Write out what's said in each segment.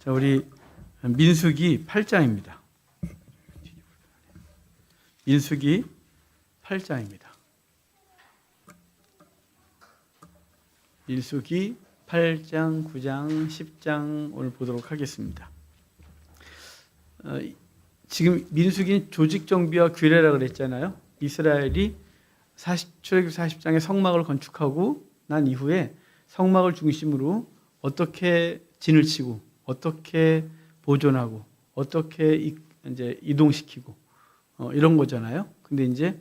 자, 우리 민수기 8장입니다. 민수기 8장입니다. 민수기 8장, 9장, 10장 오늘 보도록 하겠습니다. 지금 민수기는 조직정비와 규례라 그랬잖아요. 이스라엘이 출애굽 40장에 성막을 건축하고 난 이후에 성막을 중심으로 어떻게 진을 치고 어떻게 보존하고 어떻게 이제 이동시키고 이런 거잖아요. 근데 이제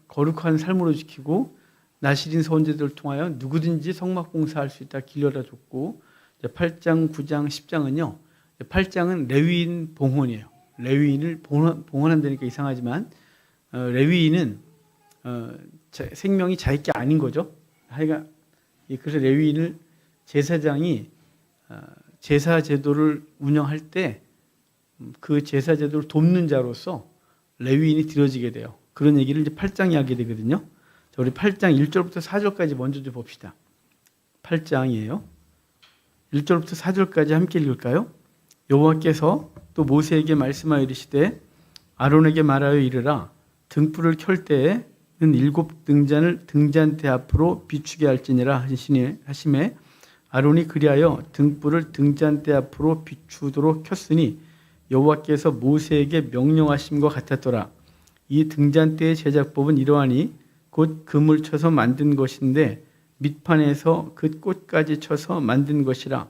거룩한 삶으로 지키고 나실인 선지자들을 통하여 누구든지 성막 공사할 수 있다 길려라 줬고, 8장, 9장, 10장은요. 8장은 레위인 봉헌이에요. 레위인을 봉헌한다니까 이상하지만 레위인은 생명이 자기 게 아닌 거죠. 하여간 그래서 레위인을 제사장이 제사 제도를 운영할 때 그 제사 제도를 돕는 자로서 레위인이 들어지게 돼요. 그런 얘기를 이제 8장이 하게 되거든요. 자, 우리 8장 1절부터 4절까지 먼저 좀 봅시다. 8장이에요. 1절부터 4절까지 함께 읽을까요? 여호와께서 또 모세에게 말씀하여 이르시되 아론에게 말하여 이르라. 등불을 켤 때에는 7 등잔을 등잔대 앞으로 비추게 할지니라 하시매 아론이 그리하여 등불을 등잔대 앞으로 비추도록 켰으니 여호와께서 모세에게 명령하심과 같았더라. 이 등잔대의 제작법은 이러하니 곧 금을 쳐서 만든 것인데 밑판에서 그 꽃까지 쳐서 만든 것이라.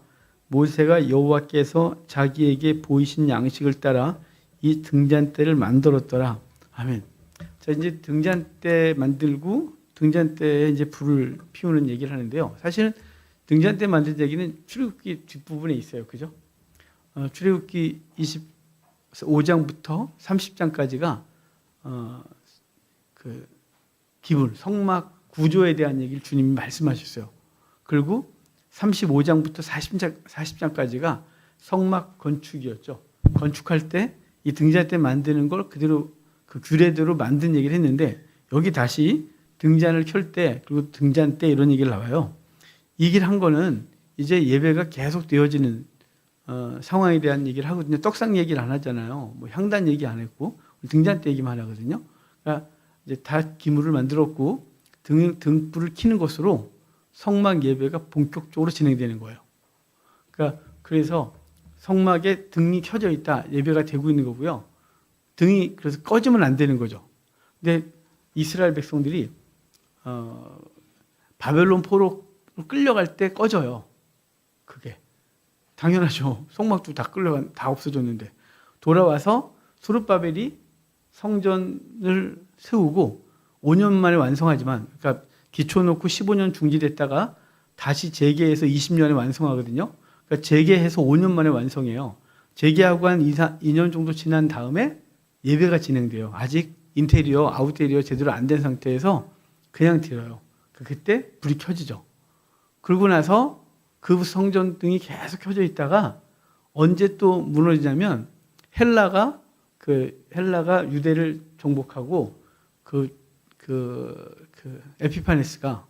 모세가 여호와께서 자기에게 보이신 양식을 따라 이 등잔대를 만들었더라. 아멘. 자, 이제 등잔대 만들고 등잔대에 이제 불을 피우는 얘기를 하는데요. 사실은 등잔대 만든 얘기는 출애굽기 뒷부분에 있어요. 그죠? 출애굽기 25장부터 30장까지가 그 기본 성막 구조에 대한 얘기를 주님이 말씀하셨어요. 그리고 35장부터 40장까지가 성막 건축이었죠. 건축할 때 이 등잔대 만드는 걸 그대로 그 규례대로 만든 얘기를 했는데, 여기 다시 등잔을 켤 때 그리고 등잔대 이런 얘기를 나와요. 이 얘기를 한 거는 이제 예배가 계속 되어지는 상황에 대한 얘기를 하거든요. 떡상 얘기를 안 하잖아요. 뭐 향단 얘기 안 했고 등잔대 얘기만 하거든요. 그러니까 이제 다 기물을 만들었고 등불을 켜는 것으로 성막 예배가 본격적으로 진행되는 거예요. 그러니까 그래서 성막에 등이 켜져 있다, 예배가 되고 있는 거고요. 등이 그래서 꺼지면 안 되는 거죠. 근데 이스라엘 백성들이 바벨론 포로 끌려갈 때 꺼져요. 그게 당연하죠. 성막도 다 다 없어졌는데 돌아와서 스룹바벨이 성전을 세우고 5년 만에 완성하지만, 그러니까 기초 놓고 15년 중지됐다가 다시 재개해서 20년에 완성하거든요. 그러니까 재개해서 5년 만에 완성해요. 재개하고 한 2년 정도 지난 다음에 예배가 진행돼요. 아직 인테리어, 아웃테리어 제대로 안 된 상태에서 그냥 드려요. 그때 불이 켜지죠. 그러고 나서 그 성전 등이 계속 켜져 있다가 언제 또 무너지냐면 헬라가 유대를 정복하고 에피파네스가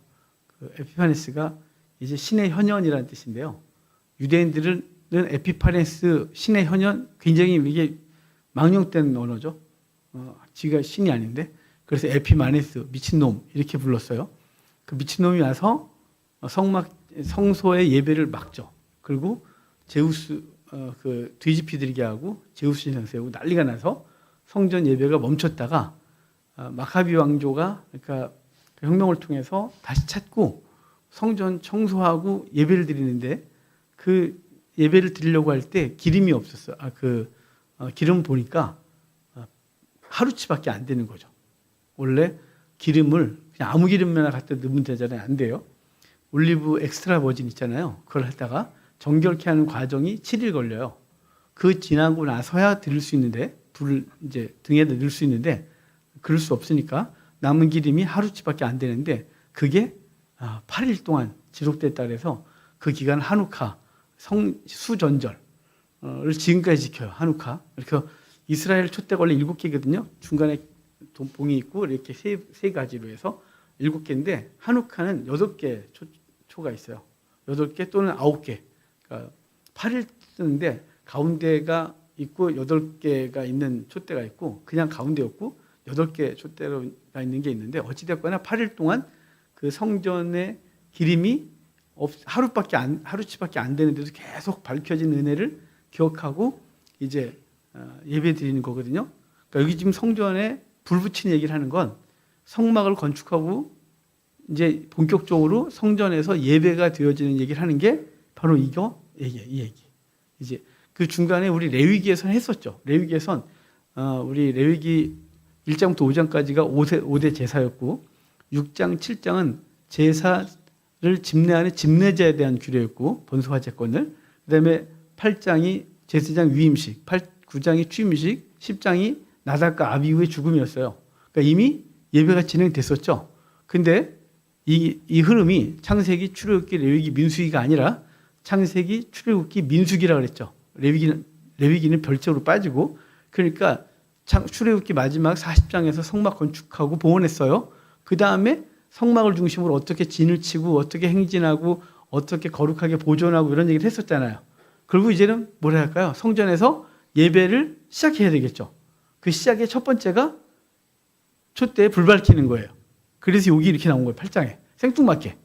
이제 신의 현현이라는 뜻인데요. 유대인들은 에피파네스, 신의 현현, 굉장히 이게 망령된 언어죠. 지가 신이 아닌데, 그래서 에피마네스, 미친놈 이렇게 불렀어요. 그 미친놈이 와서 성소의 예배를 막죠. 그리고 제우스 뒤집히들게 하고 제우스 신상 세우고 난리가 나서 성전 예배가 멈췄다가 마카비 왕조가 그러니까 혁명을 통해서 다시 찾고 성전 청소하고 예배를 드리는데, 그 예배를 드리려고 할 때 기름이 없었어요. 기름 보니까 하루치밖에 안 되는 거죠. 원래 기름을 그냥 아무 기름이나 갖다 넣으면 되잖아요. 안 돼요. 올리브 엑스트라 버진 있잖아요. 그걸 하다가 정결케 하는 과정이 7일 걸려요. 그 지나고 나서야 드릴 수 있는데, 불을 이제 등에다 넣을 수 있는데 그럴 수 없으니까 남은 기름이 하루치밖에 안 되는데, 그게 8일 동안 지속됐다 그래서 그 기간 하누카 수전절을 지금까지 지켜요. 하누카. 이렇게 이스라엘 촛대가 원래 7개거든요. 중간에 봉이 있고 이렇게 세 가지로 해서 7개인데 하누카는 8개 초가 있어요. 8개 또는 9개. 그러니까 8일 뜨는데 가운데가 있고 8개가 있는 촛대가 있고 그냥 가운데였고 8개 촛대가 있는 게 있는데 어찌됐거나 8일 동안 그 성전의 기림이 하루치밖에 안 되는데도 계속 밝혀진 은혜를 기억하고 이제 예배 드리는 거거든요. 그러니까 여기 지금 성전에 불 붙이는 얘기를 하는 건 성막을 건축하고 이제 본격적으로 성전에서 예배가 되어지는 얘기를 하는 게 바로 이 얘기. 이제 그 중간에 우리 레위기에선 했었죠. 레위기에선 우리 레위기 1장부터 5장까지가 5대 제사였고 6장, 7장은 제사를 집례하는 집례자에 대한 규례였고 번수화제권을 그다음에 8장이 제사장 위임식, 9장이 취임식, 10장이 나답과 아비후의 죽음이었어요. 그러니까 이미 예배가 진행됐었죠. 근데 이 흐름이 창세기, 출애굽기, 레위기, 민수기가 아니라 창세기, 출애굽기, 민수기라고 그랬죠. 레위기는 별적으로 빠지고 그러니까 출애굽기 마지막 40장에서 성막 건축하고 봉헌했어요. 그 다음에 성막을 중심으로 어떻게 진을 치고 어떻게 행진하고 어떻게 거룩하게 보존하고 이런 얘기를 했었잖아요. 그리고 이제는 뭐라 할까요? 성전에서 예배를 시작해야 되겠죠. 그 시작의 첫 번째가 촛대에 불 밝히는 거예요. 그래서 여기 이렇게 나온 거예요. 8장에. 생뚱맞게.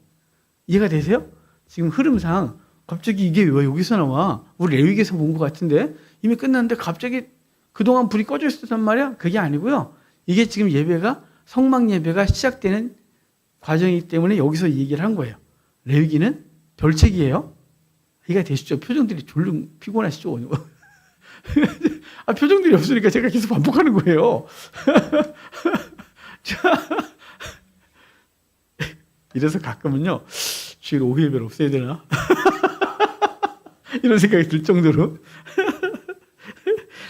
이해가 되세요? 지금 흐름상 갑자기 이게 왜 여기서 나와? 우리 레위기에서 본 것 같은데 이미 끝났는데 갑자기 그동안 불이 꺼져 있었단 말이야? 그게 아니고요. 이게 지금 예배가 성막 예배가 시작되는 과정이기 때문에 여기서 이 얘기를 한 거예요. 레위기는 별책이에요. 이해가 되시죠? 표정들이 졸름 피곤하시죠? 표정들이 없으니까 제가 계속 반복하는 거예요. 자, 이래서 가끔은요, 주일 오후 예배를 없애야 되나? 이런 생각이 들 정도로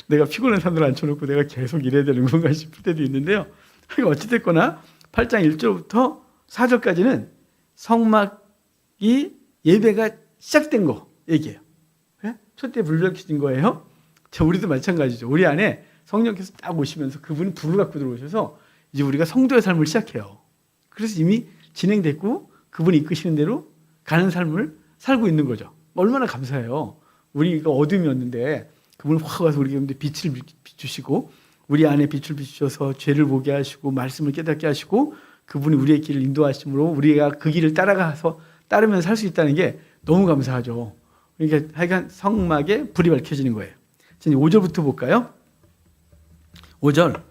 내가 피곤한 사람들 앉혀놓고 내가 계속 일해야 되는 건가 싶을 때도 있는데요. 어찌됐거나 8장 1절부터 4절까지는 성막이 예배가 시작된 거 얘기해요. 촛대 불 밝혀진 거예요. 우리도 마찬가지죠. 우리 안에 성령께서 딱 오시면서 그분이 불을 갖고 들어오셔서 이제 우리가 성도의 삶을 시작해요. 그래서 이미 진행됐고 그분이 이끄시는 대로 가는 삶을 살고 있는 거죠. 얼마나 감사해요. 우리가 어둠이었는데 그분이 확 와서 우리 가운데 빛을 비추시고 우리 안에 빛을 비추셔서 죄를 보게 하시고 말씀을 깨닫게 하시고 그분이 우리의 길을 인도하심으로 우리가 그 길을 따르면서 살 수 있다는 게 너무 감사하죠. 그러니까 하여간 성막에 불이 밝혀지는 거예요. 자, 5절부터 볼까요? 5절,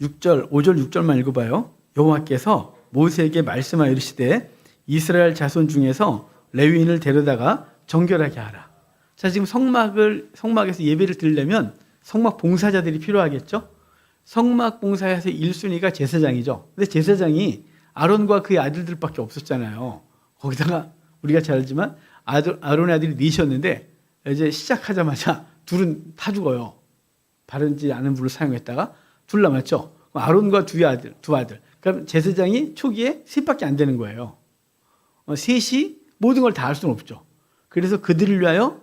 6절만 읽어봐요. 여호와께서 모세에게 말씀하여 이르시되 이스라엘 자손 중에서 레위인을 데려다가 정결하게 하라. 자, 지금 성막에서 예배를 드리려면 성막 봉사자들이 필요하겠죠? 성막 봉사에서 1순위가 제사장이죠. 근데 제사장이 아론과 그의 아들들밖에 없었잖아요. 거기다가 우리가 잘 알지만 아론의 아들이 넷이었는데 이제 시작하자마자 둘은 타 죽어요. 바르지 않은 불을 사용했다가 둘 남았죠. 아론과 두 아들. 그럼 제사장이 초기에 셋밖에 안 되는 거예요. 셋이 모든 걸 다 할 수는 없죠. 그래서 그들을 위하여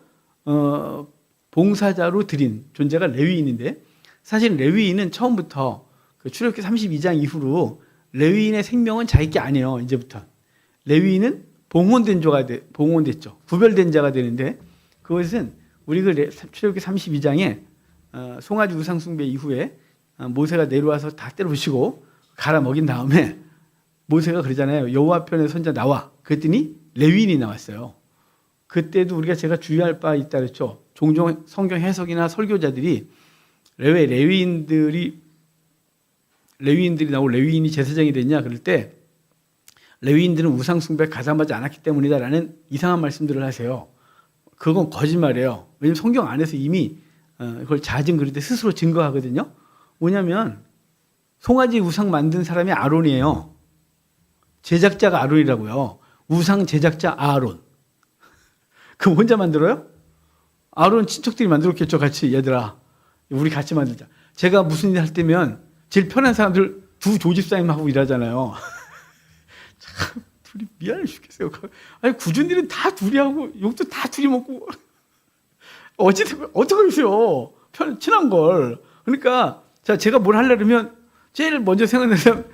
봉사자로 드린 존재가 레위인인데 사실 레위인은 처음부터 그 출애굽기 32장 이후로 레위인의 생명은 자기 게 아니에요. 이제부터 레위인은 봉헌됐죠. 구별된 자가 되는데 그것은 우리 그 출애굽기 32장에 송아지 우상 숭배 이후에 모세가 내려와서 다 때려부시고 갈아 먹인 다음에 모세가 그러잖아요. 여호와 편의 선자 나와. 그랬더니 레위인이 나왔어요. 그때도 제가 주의할 바 있다 그랬죠. 종종 성경 해석이나 설교자들이 레위인들이 나오고 레위인이 제사장이 됐냐 그럴 때 레위인들은 우상 숭배에 가담하지 않았기 때문이다라는 이상한 말씀들을 하세요. 그건 거짓말이에요. 왜냐하면 성경 안에서 이미 그걸 잦은 그릇에 스스로 증거하거든요. 뭐냐면 송아지 우상 만든 사람이 아론이에요. 제작자가 아론이라고요. 우상 제작자 아론. 그럼 혼자 만들어요? 아론 친척들이 만들었겠죠. 같이 얘들아 우리 같이 만들자. 제가 무슨 일 할 때면 제일 편한 사람들 두 조집사님하고 일하잖아요. 참 둘이 미안해 죽겠어요. 아니 굳은 일은 다 둘이 하고 욕도 다 둘이 먹고 어찌됐든 어떡하겠어요. 친한 걸. 그러니까 자 제가 뭘 하려면 제일 먼저 생각나는 사람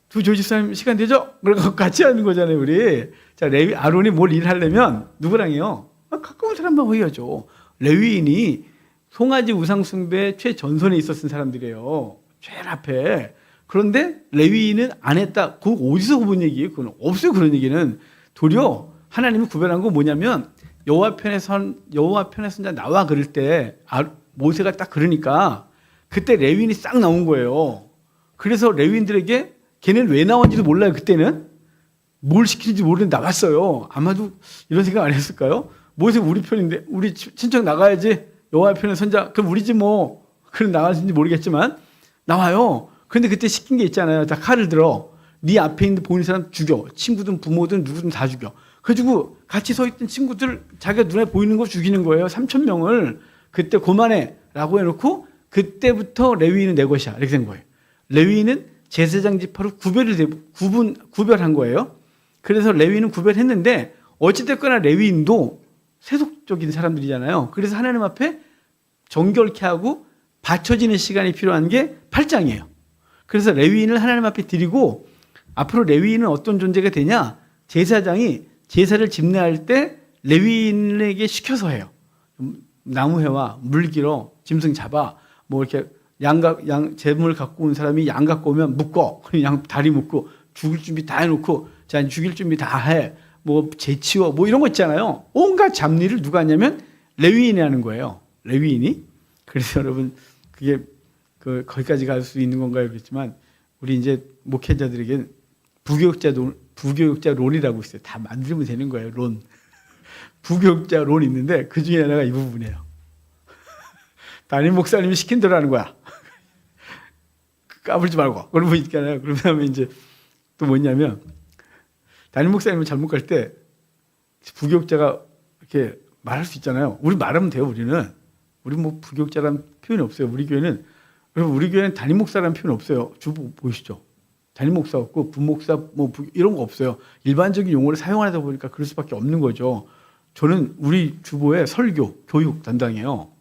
두 조집사님 시간 되죠? 그러고 같이 하는 거잖아요. 우리. 자 아론이 뭘 일하려면 누구랑 해요? 가까운 사람만 해야죠. 레위인이 송아지 우상숭배 최전선에 있었던 사람들이에요. 제일 앞에. 그런데 레위인은 안 했다. 그거 어디서 본 얘기예요? 그건 없어요. 그런 얘기는. 도리어 하나님이 구별한 건 뭐냐면 여호와 편에 선자 나와 그럴 때 모세가 딱 그러니까 그때 레위인이 싹 나온 거예요. 그래서 레위인들에게 걔는 왜 나왔는지도 몰라요. 그때는 뭘 시키는지 모르는데 나왔어요. 아마도 이런 생각 안 했을까요? 모세 우리 편인데 우리 친척 나가야지. 여호와 편의 선자 그럼 우리지 뭐. 그럼 나가는지 모르겠지만 나와요. 그런데 그때 시킨 게 있잖아요. 자, 칼을 들어. 네 앞에 있는 보이는 사람 죽여. 친구든 부모든 누구든 다 죽여. 그래가지고 같이 서 있던 친구들 자기가 눈에 보이는 거 죽이는 거예요. 3,000명을. 그때 그만해 라고 해놓고 그때부터 레위인은 내 것이야. 이렇게 된 거예요. 레위인은 제사장 지파로 구별한 거예요. 그래서 레위인은 구별했는데 어찌됐거나 레위인도 세속적인 사람들이잖아요. 그래서 하나님 앞에 정결케 하고 바쳐지는 시간이 필요한 게 8장이에요. 그래서 레위인을 하나님 앞에 드리고 앞으로 레위인은 어떤 존재가 되냐? 제사장이 제사를 집례할 때 레위인에게 시켜서 해요. 나무회와 물 길어, 짐승 잡아, 뭐 이렇게 재물 갖고 온 사람이 양 갖고 오면 묶어. 양 다리 묶고 죽일 준비 다 해놓고 자 죽일 준비 다 해. 뭐 재치워 뭐 이런 거 있잖아요. 온갖 잡일을 누가 하냐면 레위인이 하는 거예요. 레위인이. 그래서 여러분 그게 거기까지 갈 수 있는 건가요? 그렇지만 우리 이제 목회자들에겐 부교육자 론이라고 있어요. 다 만들면 되는 거예요. 론. 부교육자 론 있는데 그 중에 하나가 이 부분이에요. 담임 목사님이 시킨 대로 하는 거야. 까불지 말고. 그런 분 있잖아요. 그러면 이제 또 뭐냐면 담임 목사님은 잘못 갈 때 부교육자가 이렇게 말할 수 있잖아요. 우리 말하면 돼요. 우리 뭐 부교육자라는 표현이 없어요. 우리 교회는 담임 목사라는 표현 없어요. 주보 보이시죠? 담임 목사 없고 부목사 이런 거 없어요. 일반적인 용어를 사용하다 보니까 그럴 수밖에 없는 거죠. 저는 우리 주보에 설교, 교육 담당이에요.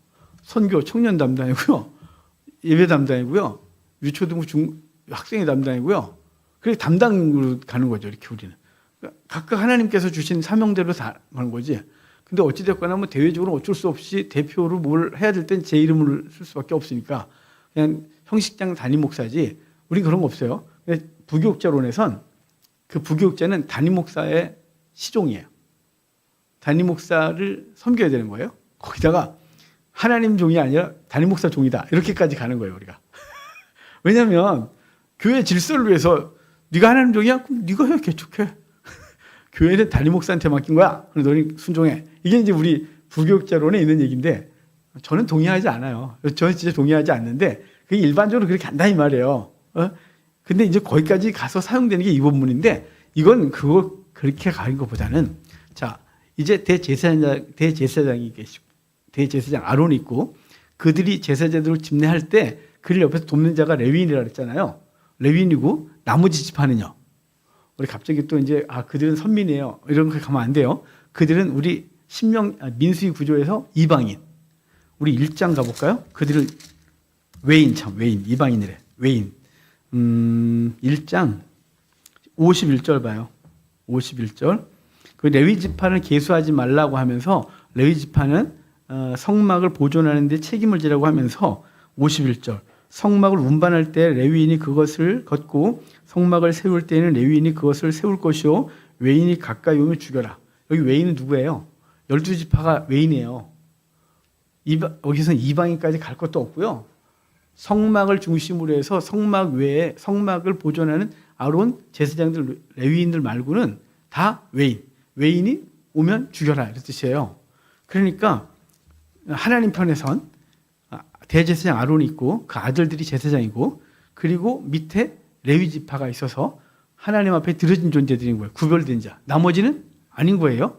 선교, 청년 담당이고요. 예배 담당이고요. 유초등부 학생회 담당이고요. 그렇게 담당으로 가는 거죠. 이렇게 우리는. 각각 하나님께서 주신 사명대로 다 하는 거지. 근데 어찌됐거나 뭐 대외적으로 어쩔 수 없이 대표로 뭘 해야 될 땐 제 이름을 쓸 수밖에 없으니까 그냥 형식장 담임 목사지. 우린 그런 거 없어요. 부교육자론에선 그 부교육자는 담임 목사의 시종이에요. 담임 목사를 섬겨야 되는 거예요. 거기다가 하나님 종이 아니라 담임 목사 종이다. 이렇게까지 가는 거예요, 우리가. 왜냐하면 교회 질서를 위해서 네가 하나님 종이야? 그럼 네가 해, 개척해. 교회는 담임 목사한테 맡긴 거야. 그럼 너는 순종해. 이게 이제 우리 부교육자론에 있는 얘기인데 저는 동의하지 않아요. 저는 진짜 동의하지 않는데 그게 일반적으로 그렇게 간다 이 말이에요. 근데 이제 거기까지 가서 사용되는 게 이 본문인데 이건 그렇게 가는 것보다는 자 이제 대제사장이 계시고 대제사장 아론이 있고 그들이 제사제대로 집례할 때 그를 옆에서 돕는 자가 레위인이라고 그랬잖아요. 레위인이고 나머지 집하는요. 우리 갑자기 또 이제 그들은 선민이에요. 이런 거 가면 안 돼요. 그들은 우리 민수기 구조에서 이방인. 우리 1장 가볼까요? 그들은 외인 이방인이래. 외인. 1장 51절 봐요. 51절. 그 레위 지파는 계수하지 말라고 하면서 레위 지파는 성막을 보존하는 데 책임을 지라고 하면서 51절. 성막을 운반할 때 레위인이 그것을 걷고 성막을 세울 때에는 레위인이 그것을 세울 것이요 외인이 가까이 오면 죽여라. 여기 외인은 누구예요? 12지파가 외인이에요. 여기서는 이방인까지 갈 것도 없고요. 성막을 중심으로 해서 성막 외에 성막을 보존하는 아론 제사장들 레위인들 말고는 다 외인. 외인이 오면 죽여라 이런 뜻이에요. 그러니까 하나님 편에선 대제사장 아론이 있고 그 아들들이 제사장이고 그리고 밑에 레위 지파가 있어서 하나님 앞에 드려진 존재들인 거예요. 구별된 자. 나머지는 아닌 거예요.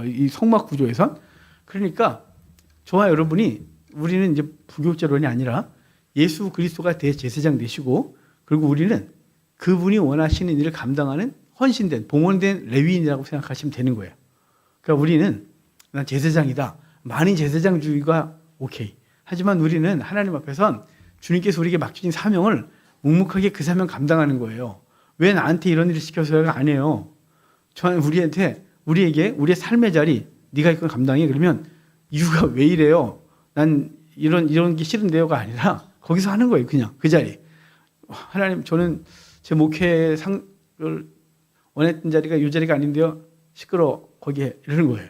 이 성막 구조에선. 그러니까 저와 여러분이 우리는 이제 부교육자론이 아니라 예수 그리스도가 대제사장 되시고 그리고 우리는 그분이 원하시는 일을 감당하는 헌신된 봉헌된 레위인이라고 생각하시면 되는 거예요. 그러니까 우리는 난 제사장이다. 많은 제사장주의가 오케이. 하지만 우리는 하나님 앞에선 주님께서 우리에게 맡기신 사명을 묵묵하게 그 사명 감당하는 거예요. 왜 나한테 이런 일을 시켜서가 안 해요. 저는 우리에게 우리의 삶의 자리 네가 이걸 감당해. 그러면 이유가 왜 이래요? 난 이런 게 싫은데요가 아니라 거기서 하는 거예요. 그냥 그 자리. 하나님, 저는 제 목회 상을 원했던 자리가 이 자리가 아닌데요. 시끄러 거기에 이러는 거예요.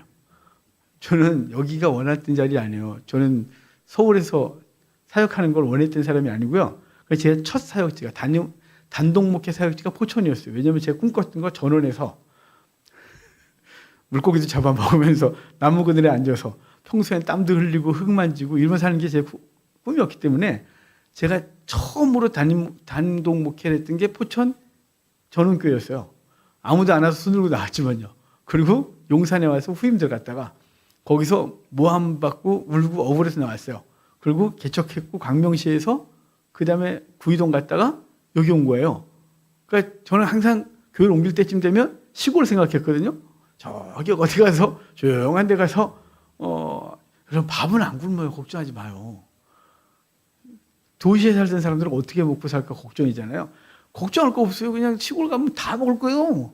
저는 여기가 원했던 자리 아니에요. 저는 서울에서 사역하는 걸 원했던 사람이 아니고요. 제 첫 사역지가 단독 목회 사역지가 포천이었어요. 왜냐하면 제가 꿈꿨던 거 전원에서 물고기도 잡아먹으면서 나무 그늘에 앉아서 평소엔 땀도 흘리고 흙 만지고 이러면서 사는 게 제 꿈이었기 때문에 제가 처음으로 단독 목회를 했던 게 포천 전원교회였어요. 아무도 안 와서 손 들고 나왔지만요. 그리고 용산에 와서 후임들 갔다가 거기서 모함 받고 울고 억울해서 나왔어요. 그리고 개척했고 광명시에서 그 다음에 구이동 갔다가 여기 온 거예요. 그러니까 저는 항상 교회를 옮길 때쯤 되면 시골 생각했거든요. 저기 어디 가서 조용한 데 가서 그럼 밥은 안 굶어요. 걱정하지 마요. 도시에 살던 사람들은 어떻게 먹고 살까 걱정이잖아요. 걱정할 거 없어요. 그냥 시골 가면 다 먹을 거예요.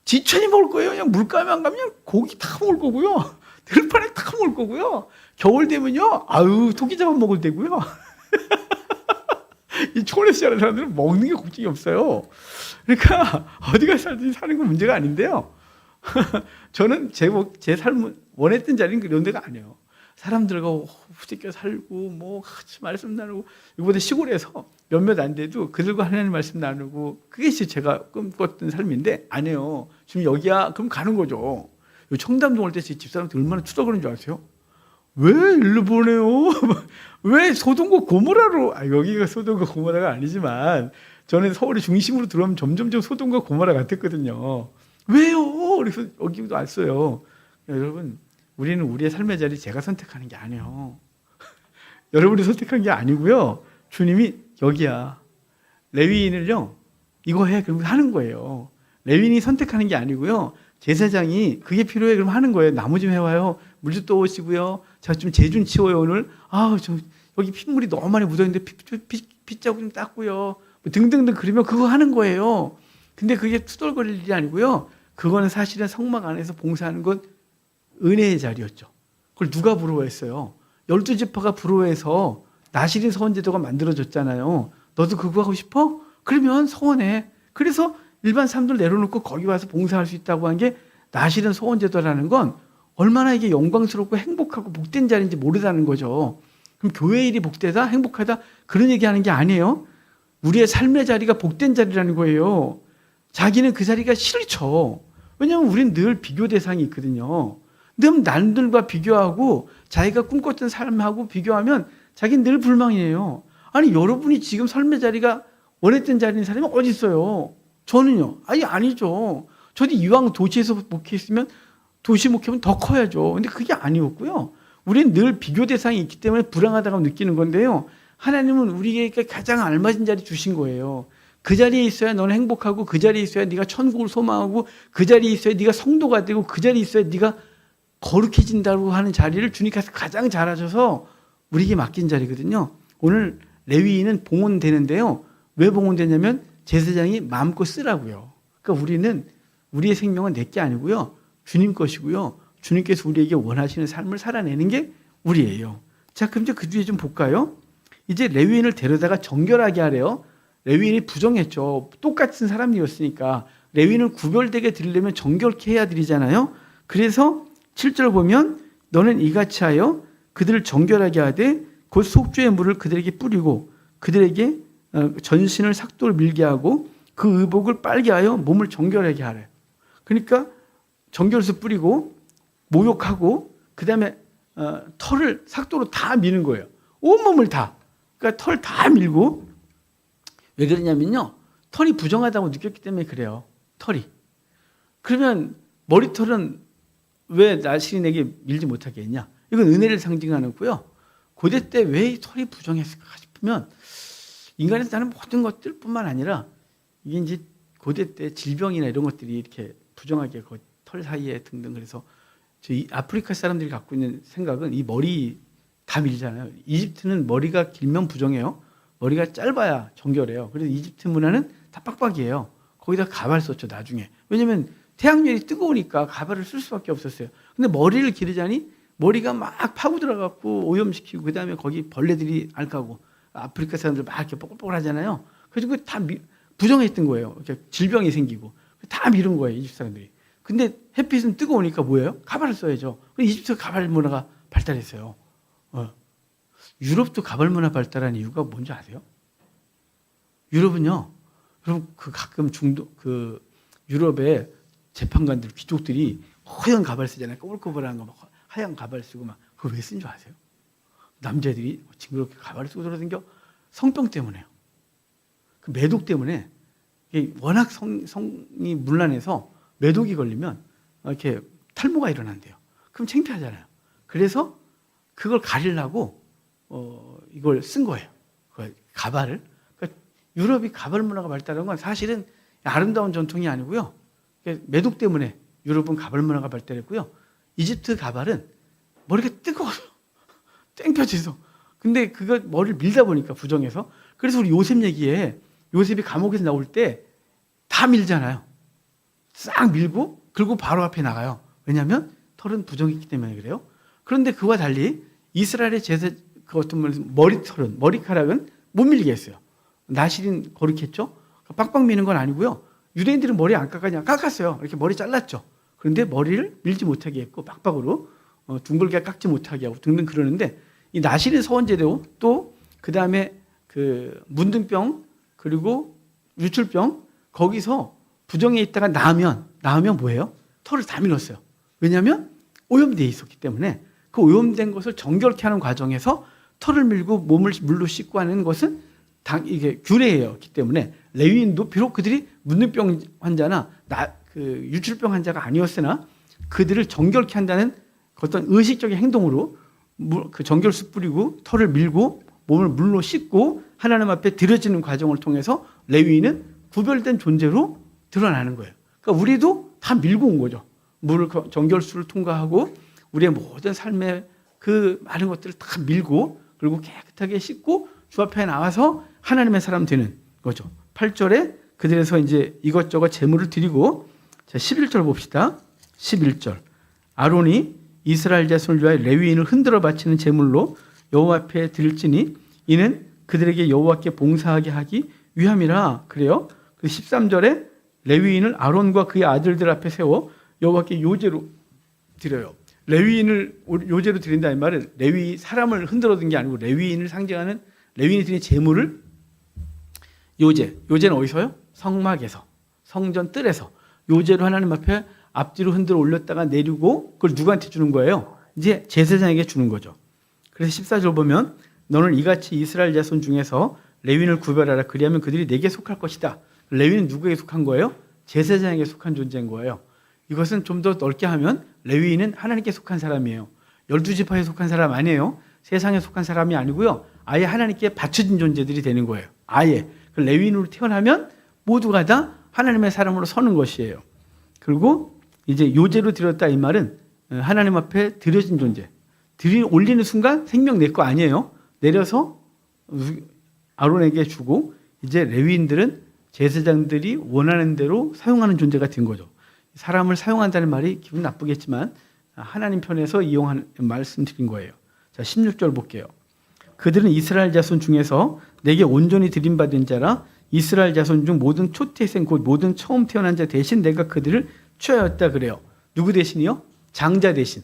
지천이 먹을 거예요. 그냥 물가면 가면 고기 다 먹을 거고요. 들판에 다 먹을 거고요. 겨울 되면요. 아유, 토끼 잡아 먹을 때고요. 이 촌에서 자라는 사람들은 먹는 게 걱정이 없어요. 그러니까 어디가 살든지 사는 건 문제가 아닌데요. 저는 제 삶은 원했던 자리는 그런 데가 아니에요. 사람들과 후지겨 살고 뭐 같이 말씀 나누고 이번에 시골에서 몇몇 안 돼도 그들과 하나님 말씀 나누고 그게 제가 꿈꿨던 삶인데 아니에요. 지금 여기야 그럼 가는 거죠. 청담동 올 때 제 집사람들 얼마나 추적하는 줄 아세요? 왜 일로 보내요? 왜 소돔과 고모라로? 여기가 소돔과 고모라가 아니지만 저는 서울의 중심으로 들어오면 점점점 소돔과 고모라 같았거든요. 왜요? 그래서 여기도 왔어요. 여러분, 우리는 우리의 삶의 자리 제가 선택하는 게 아니에요. 여러분이 선택한 게 아니고요. 주님이 여기야. 레위인을요. 이거 해. 그러면 하는 거예요. 레위인이 선택하는 게 아니고요. 제사장이 그게 필요해. 그럼 하는 거예요. 나무 좀 해와요. 물 좀 떠오시고요. 제가 좀 재 좀 치워요 오늘. 여기 핏물이 너무 많이 묻어있는데 핏자국 좀 닦고요. 뭐 등등등 그러면 그거 하는 거예요. 근데 그게 투덜거릴 일이 아니고요. 그거는 사실은 성막 안에서 봉사하는 건 은혜의 자리였죠. 그걸 누가 부러워했어요? 12지파가 부러워해서 나실인 서원제도가 만들어졌잖아요. 너도 그거 하고 싶어? 그러면 서원해. 그래서 일반 사람들 내려놓고 거기 와서 봉사할 수 있다고 한 게 나실인 서원제도라는 건 얼마나 이게 영광스럽고 행복하고 복된 자리인지 모르다는 거죠. 그럼 교회 일이 복되다? 행복하다? 그런 얘기하는 게 아니에요. 우리의 삶의 자리가 복된 자리라는 거예요. 자기는 그 자리가 싫죠. 왜냐하면 우리는 늘 비교 대상이 있거든요. 늘 남들과 비교하고 자기가 꿈꿨던 삶하고 비교하면 자기는 늘 불망이에요. 아니 여러분이 지금 삶의 자리가 원했던 자리인 사람이 어디 있어요? 저는요. 아니죠. 저도 이왕 도시에서 목회했으면 도시 목회면 더 커야죠. 근데 그게 아니었고요. 우리는 늘 비교 대상이 있기 때문에 불안하다고 느끼는 건데요. 하나님은 우리에게 가장 알맞은 자리 주신 거예요. 그 자리에 있어야 너는 행복하고 그 자리에 있어야 네가 천국을 소망하고 그 자리에 있어야 네가 성도가 되고 그 자리에 있어야 네가 거룩해진다고 하는 자리를 주님께서 가장 잘 하셔서 우리에게 맡긴 자리거든요. 오늘 레위인은 봉헌되는데요. 왜 봉헌되냐면 제사장이 마음껏 쓰라고요. 그러니까 우리는 우리의 생명은 내 게 아니고요. 주님 것이고요. 주님께서 우리에게 원하시는 삶을 살아내는 게 우리예요. 자, 그럼 이제 그 뒤에 좀 볼까요? 이제 레위인을 데려다가 정결하게 하래요. 레위인이 부정했죠. 똑같은 사람이었으니까. 레위인을 구별되게 드리려면 정결케 해야 드리잖아요. 그래서 7절 보면 너는 이같이 하여 그들을 정결하게 하되 곧 속죄의 물을 그들에게 뿌리고 그들에게 전신을 삭도를 밀게 하고 그 의복을 빨게 하여 몸을 정결하게 하래. 그러니까 정결수 뿌리고 목욕하고 그 다음에 털을 삭도로 다 미는 거예요. 온몸을 다. 그러니까 털 다 밀고. 왜 그러냐면요. 털이 부정하다고 느꼈기 때문에 그래요. 털이. 그러면 머리털은 왜 나시린에게 밀지 못하게 했냐? 이건 은혜를 상징하는 거고요. 고대 때 왜 털이 부정했을까 싶으면 인간에서 나는 모든 것들뿐만 아니라 이게 이제 고대 때 질병이나 이런 것들이 이렇게 부정하게 털 사이에 등등 그래서 저희 아프리카 사람들이 갖고 있는 생각은 이 머리 다 밀잖아요. 이집트는 머리가 길면 부정해요. 머리가 짧아야 정결해요. 그래서 이집트 문화는 다 빡빡이에요. 거기다 가발 썼죠 나중에. 왜냐하면 태양열이 뜨거우니까 가발을 쓸 수밖에 없었어요. 근데 머리를 기르자니 머리가 막 파고 들어갖고 오염시키고 그다음에 거기 벌레들이 앓고 아프리카 사람들 막 이렇게 뽀글뽀글 하잖아요. 그래서 그 다 부정했던 거예요. 이렇게 질병이 생기고 다 미룬 거예요, 이집트 사람들이. 근데 햇빛은 뜨거우니까 뭐예요? 가발을 써야죠. 이집트 가발 문화가 발달했어요. 유럽도 가발 문화 발달한 이유가 뭔지 아세요? 유럽은요, 여러분 그 가끔 그 유럽의 재판관들, 귀족들이 허연 가발 쓰잖아요. 꼬불꼬불한 거 막 하얀 가발 쓰고 막 그거 왜 쓴 줄 아세요? 남자들이 징그럽게 가발을 쓰고 돌아다녀 성병 때문에요. 그 매독 때문에 이게 워낙 성이 문란해서 매독이 걸리면 이렇게 탈모가 일어난대요. 그럼 창피하잖아요. 그래서 그걸 가리려고 이걸 쓴 거예요. 가발을. 그러니까 유럽이 가발 문화가 발달한 건 사실은 아름다운 전통이 아니고요. 매독 때문에 유럽은 가발 문화가 발달했고요. 이집트 가발은 머리가 뜨거워서 땡볕에서. 근데 그거 머리를 밀다 보니까 부정해서. 그래서 우리 요셉 얘기에 요셉이 감옥에서 나올 때 다 밀잖아요. 싹 밀고 그리고 바로 앞에 나가요. 왜냐하면 털은 부정했기 때문에 그래요. 그런데 그와 달리 이스라엘의 제사 그 어떤 머리털은 머리카락은 못 밀게 했어요. 나실은 거룩했죠. 빡빡 미는 건 아니고요. 유대인들은 머리 안 깎았냐? 깎았어요. 이렇게 머리 잘랐죠. 그런데 머리를 밀지 못하게 했고 빡빡으로 둥글게 깎지 못하게 하고 등등 그러는데 이 나실은 서원제도 또 그 다음에 그 문둥병 그리고 유출병 거기서 부정해 있다가 나으면 뭐예요? 털을 다 밀었어요. 왜냐하면 오염되어 있었기 때문에 그 오염된 것을 정결케 하는 과정에서 털을 밀고 몸을 물로 씻고 하는 것은 이게 규례였기 때문에 레위인도 비록 그들이 문둥병 환자나 그 유출병 환자가 아니었으나 그들을 정결케 한다는 어떤 의식적인 행동으로 그 정결수 뿌리고 털을 밀고 몸을 물로 씻고 하나님 앞에 드려지는 과정을 통해서 레위인은 구별된 존재로 드러나는 거예요. 그러니까 우리도 다 밀고 온 거죠. 정결수를 통과하고 우리의 모든 삶의 그 많은 것들을 다 밀고 그리고 깨끗하게 씻고 주 앞에 나와서 하나님의 사람 되는 거죠. 8절에 그들에서 이제 이것저것 제물을 드리고 자 11절 봅시다. 11절 아론이 이스라엘 자손을 위하여 레위인을 흔들어 바치는 제물로 여호와 앞에 드릴지니 이는 그들에게 여호와께 봉사하게 하기 위함이라 그래요. 그 13절에 레위인을 아론과 그의 아들들 앞에 세워 여호와께 요제로 드려요. 레위인을 요제로 드린다 이 말은 레위 사람을 흔들어 둔 게 아니고 레위인을 상징하는 레위인이 드린 제물을 요제는 어디서요? 성막에서 성전 뜰에서 요제로 하나님 앞에 앞뒤로 흔들어 올렸다가 내리고 그걸 누구한테 주는 거예요? 이제 제사장에게 주는 거죠. 그래서 14절 보면 너는 이같이 이스라엘 자손 중에서 레위인을 구별하라. 그리하면 그들이 내게 속할 것이다. 레위인은 누구에게 속한 거예요? 제사장에게 속한 존재인 거예요. 이것은 좀 더 넓게 하면 레위인은 하나님께 속한 사람이에요. 12지파에 속한 사람 아니에요. 세상에 속한 사람이 아니고요. 아예 하나님께 바쳐진 존재들이 되는 거예요. 아예. 그 레위인으로 태어나면 모두가 다 하나님의 사람으로 서는 것이에요. 그리고 이제 요제로 드렸다 이 말은 하나님 앞에 드려진 존재. 올리는 순간 생명 내 거 아니에요. 내려서 아론에게 주고 이제 레위인들은 제사장들이 원하는 대로 사용하는 존재가 된 거죠. 사람을 사용한다는 말이 기분 나쁘겠지만 하나님 편에서 이용하는 말씀드린 거예요. 자, 16절 볼게요. 그들은 이스라엘 자손 중에서 내게 온전히 드림받은 자라 이스라엘 자손 중 모든 초태생 곧 모든 처음 태어난 자 대신 내가 그들을 취하였다 그래요. 누구 대신이요? 장자 대신.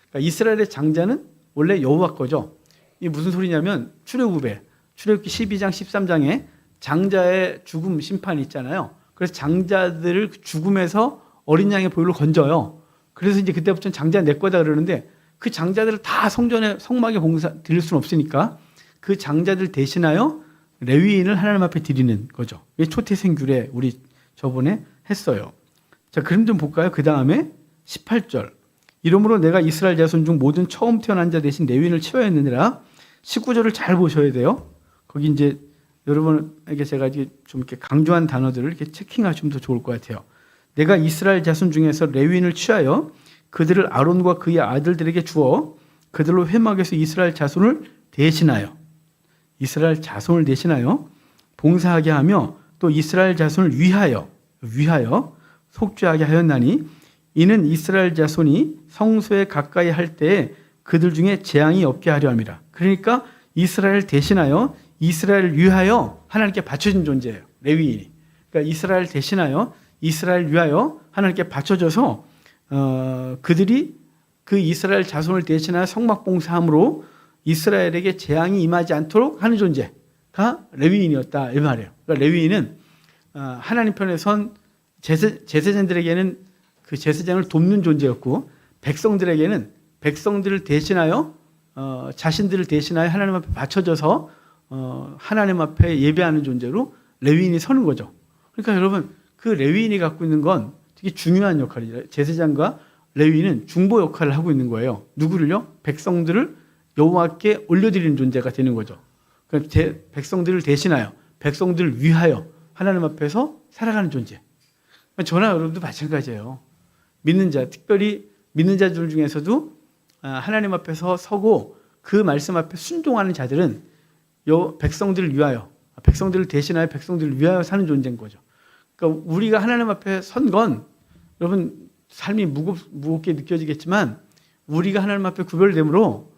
그러니까 이스라엘의 장자는 원래 여호와 거죠. 이게 무슨 소리냐면 출애굽기 12장 13장에 장자의 죽음 심판이 있잖아요. 그래서 장자들을 죽음에서 어린 양의 보혈로 건져요. 그래서 이제 그때부터는 장자 내 거다 그러는데 그 장자들을 다 성전에 성막에 봉사 드릴 수는 없으니까 그 장자들 대신하여 레위인을 하나님 앞에 드리는 거죠. 이게 초태생 규례 우리 저번에 했어요. 자, 그럼 좀 볼까요? 그 다음에 18절. 이러므로 내가 이스라엘 자손 중 모든 처음 태어난 자 대신 레위인을 채워했느니라. 19절을 잘 보셔야 돼요. 거기 이제 여러분에게 제가 좀 이렇게 강조한 단어들을 이렇게 체킹하시면 더 좋을 것 같아요. 내가 이스라엘 자손 중에서 레위인을 취하여 그들을 아론과 그의 아들들에게 주어 그들로 회막에서 이스라엘 자손을 대신하여 봉사하게 하며 또 이스라엘 자손을 위하여 속죄하게 하였나니 이는 이스라엘 자손이 성소에 가까이 할 때에 그들 중에 재앙이 없게 하려 함이라. 그러니까 이스라엘 대신하여 이스라엘을 위하여 하나님께 바쳐진 존재예요. 레위인이. 그러니까 이스라엘 대신하여 이스라엘 위하여 하나님께 바쳐져서 그들이 그 이스라엘 자손을 대신하여 성막봉사함으로 이스라엘에게 재앙이 임하지 않도록 하는 존재가 레위인이었다 이 말이에요. 그러니까 레위인은 하나님 편에 선 제사장들에게는 그 제사장을 돕는 존재였고 백성들에게는 백성들을 대신하여 자신들을 대신하여 하나님 앞에 바쳐져서 하나님 앞에 예배하는 존재로 레위인이 서는 거죠. 그러니까 여러분 그 레위인이 갖고 있는 건 되게 중요한 역할이죠. 제사장과 레위인은 중보 역할을 하고 있는 거예요. 누구를요? 백성들을 여호와께 올려드리는 존재가 되는 거죠. 그러니까 백성들을 대신하여 백성들을 위하여 하나님 앞에서 살아가는 존재. 저나 여러분도 마찬가지예요. 믿는 자, 특별히 믿는 자들 중에서도 하나님 앞에서 서고 그 말씀 앞에 순종하는 자들은 백성들을 위하여, 백성들을 대신하여 백성들을 위하여 사는 존재인 거죠. 그러니까 우리가 하나님 앞에 선 건 여러분 삶이 무겁게 느껴지겠지만 우리가 하나님 앞에 구별됨으로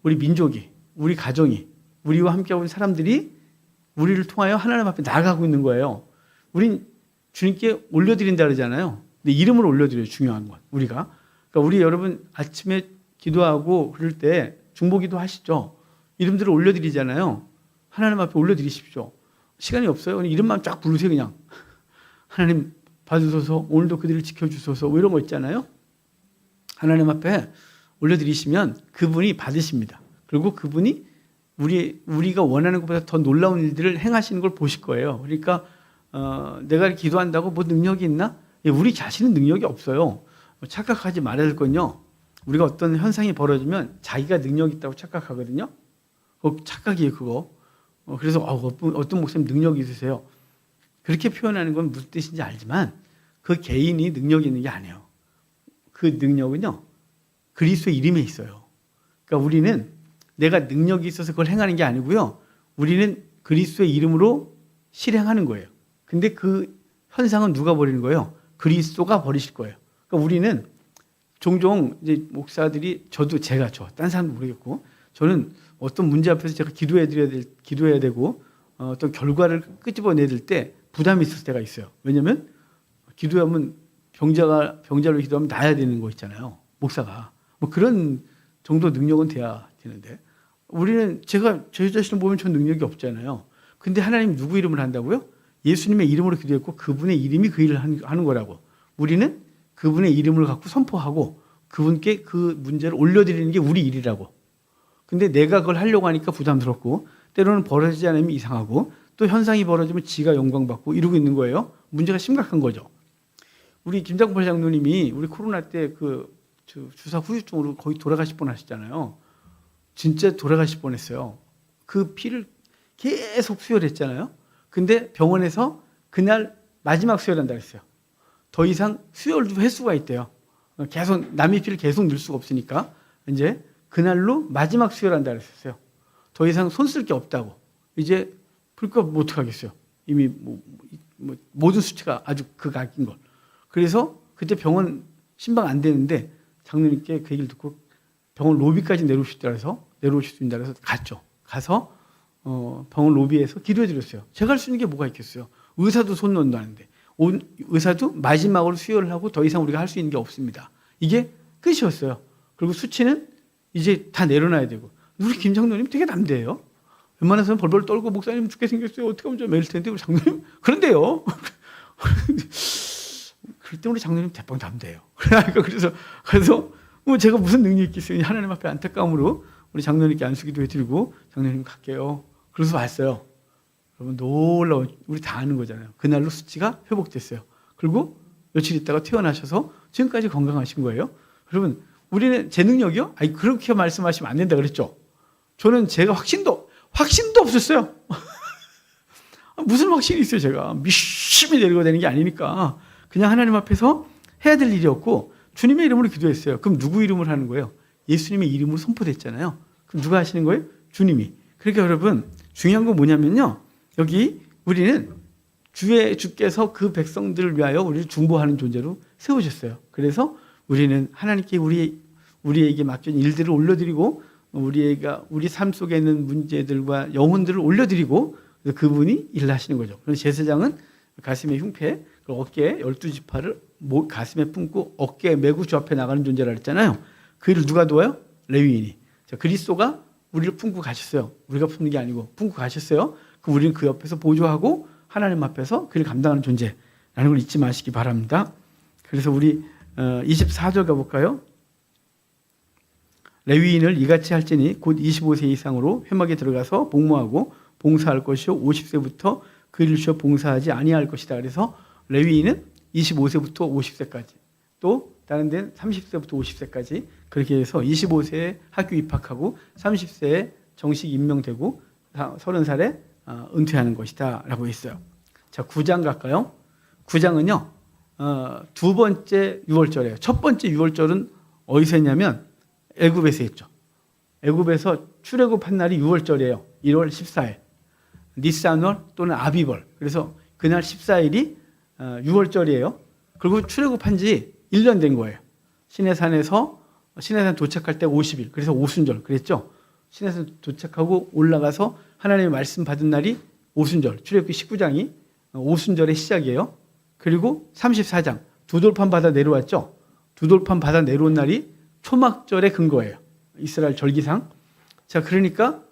우리 민족이, 우리 가정이, 우리와 함께하고 있는 사람들이 우리를 통하여 하나님 앞에 나아가고 있는 거예요. 우린 주님께 올려드린다 그러잖아요. 근데 이름을 올려드려요. 중요한 건 우리가. 그러니까 우리 여러분 아침에 기도하고 그럴 때 중보기도 하시죠. 이름들을 올려드리잖아요. 하나님 앞에 올려드리십시오. 시간이 없어요. 이름만 쫙 부르세요. 그냥 하나님 받으소서, 오늘도 그들을 지켜주소서 뭐 이런 거 있잖아요. 하나님 앞에 올려드리시면 그분이 받으십니다. 그리고 그분이 우리가 원하는 것보다 더 놀라운 일들을 행하시는 걸 보실 거예요. 그러니까 내가 기도한다고 뭐 능력이 있나? 우리 자신은 능력이 없어요. 착각하지 말아야 될 건요. 우리가 어떤 현상이 벌어지면 자기가 능력이 있다고 착각하거든요. 착각이에요, 그거. 그래서 어떤 목사님 능력이 있으세요. 그렇게 표현하는 건 무슨 뜻인지 알지만 그 개인이 능력이 있는 게 아니에요. 그 능력은요, 그리스도의 이름에 있어요. 그러니까 우리는 내가 능력이 있어서 그걸 행하는 게 아니고요. 우리는 그리스도의 이름으로 실행하는 거예요. 근데 그 현상은 누가 버리는 거예요? 그리스도가 버리실 거예요. 그러니까 우리는 종종 이제 목사들이 딴 사람도 모르겠고 저는 어떤 문제 앞에서 제가 기도해야 되고 어떤 결과를 끄집어내야 될 때 부담이 있을 때가 있어요. 왜냐하면 기도하면 병자로 기도하면 나야 되는 거 있잖아요. 목사가. 뭐 그런 정도 능력은 돼야 되는데 우리는 제가 제 자신을 보면 전 능력이 없잖아요. 근데 하나님 누구 이름을 한다고요? 예수님의 이름으로 기도했고 그분의 이름이 그 일을 하는 거라고. 우리는 그분의 이름을 갖고 선포하고 그분께 그 문제를 올려드리는 게 우리 일이라고. 근데 내가 그걸 하려고 하니까 부담스럽고 때로는 벌어지지 않으면 이상하고 또 현상이 벌어지면 지가 영광받고 이러고 있는 거예요. 문제가 심각한 거죠. 우리 김장팔 장로님이 우리 코로나 때 그 주사 후유증으로 거의 돌아가실 뻔하셨잖아요. 진짜 돌아가실 뻔했어요. 그 피를 계속 수혈했잖아요. 근데 병원에서 그날 마지막 수혈한다고 했어요. 더 이상 수혈도 횟수가 있대요. 계속 남의 피를 계속 넣을 수가 없으니까 이제 그날로 마지막 수혈한다고 했었어요. 더 이상 손 쓸 게 없다고. 이제 그러니까 뭐 어떡하겠어요. 이미 모든 수치가 아주 극악인 걸. 그래서 그때 병원 신방 안 되는데 장로님께 그 얘기를 듣고 병원 로비까지 내려오실 수 있다 해서 갔죠. 가서 병원 로비에서 기도해 드렸어요. 제가 할 수 있는 게 뭐가 있겠어요. 의사도 손 넣는다는데 의사도 마지막으로 수혈을 하고 더 이상 우리가 할 수 있는 게 없습니다. 이게 끝이었어요. 그리고 수치는 이제 다 내려놔야 되고 우리 김 장로님 되게 담대해요. 웬만해서는 벌벌 떨고 목사님 죽게 생겼어요. 어떻게 하면 좀 매일 텐데 우리 장로님 그런데요. 그럴 때 우리 장로님 대빵 담대해요. 그래서 뭐 제가 무슨 능력이 있겠어요. 하나님 앞에 안타까움으로 우리 장로님께 안수기도 해드리고 장로님 갈게요. 그래서 왔어요. 여러분 놀라운 우리 다 아는 거잖아요. 그날로 수치가 회복됐어요. 그리고 며칠 있다가 퇴원하셔서 지금까지 건강하신 거예요. 여러분 우리는 제 능력이요? 아니 그렇게 말씀하시면 안 된다 그랬죠. 저는 제가 확신도 없었어요. 무슨 확신이 있어요. 제가 미심이 내리고 되는 게 아니니까 그냥 하나님 앞에서 해야 될 일이었고 주님의 이름으로 기도했어요. 그럼 누구 이름으로 하는 거예요? 예수님의 이름으로 선포됐잖아요. 그럼 누가 하시는 거예요? 주님이. 그러니까 여러분 중요한 건 뭐냐면요. 여기 우리는 주께서 그 백성들을 위하여 우리를 중보하는 존재로 세우셨어요. 그래서 우리는 하나님께 우리에게 맡긴 일들을 올려드리고 우리 삶 속에 있는 문제들과 영혼들을 올려드리고 그분이 일을 하시는 거죠. 그래서 제사장은 가슴에 흉패, 어깨에 12지파를 가슴에 품고 어깨에 메고 주 앞에 나가는 존재라 그랬잖아요. 그 일을 누가 도와요? 레위인이. 자, 그리스도가 우리를 품고 가셨어요. 우리가 품는 게 아니고 품고 가셨어요. 우리는 그 옆에서 보조하고 하나님 앞에서 그를 감당하는 존재라는 걸 잊지 마시기 바랍니다. 그래서 우리 24절 가볼까요? 레위인을 이같이 할지니 곧 25세 이상으로 회막에 들어가서 복무하고 봉사할 것이요 50세부터 그 일을 쉬어 봉사하지 아니할 것이다. 그래서 레위인은 25세부터 50세까지 또 다른 데는 30세부터 50세까지 그렇게 해서 25세에 학교 입학하고 30세에 정식 임명되고 30살에 은퇴하는 것이다 라고 했어요. 자, 9장 갈까요? 9장은요 두 번째 유월절이에요. 첫 번째 유월절은 어디서 했냐면 애굽에서 했죠. 애굽에서 출애굽한 날이 유월절이에요. 1월 14일 니산월 또는 아비벌. 그래서 그날 14일이 유월절이에요. 그리고 출애굽한 지 1년 된 거예요. 시내산에서 시내산 도착할 때 50일. 그래서 오순절 그랬죠. 시내산 도착하고 올라가서 하나님의 말씀 받은 날이 오순절. 출애굽기 19장이 오순절의 시작이에요. 그리고 34장 두 돌판 받아 내려왔죠. 두 돌판 받아 내려온 날이 초막절의 근거예요. 이스라엘 절기상. 자, 그러니까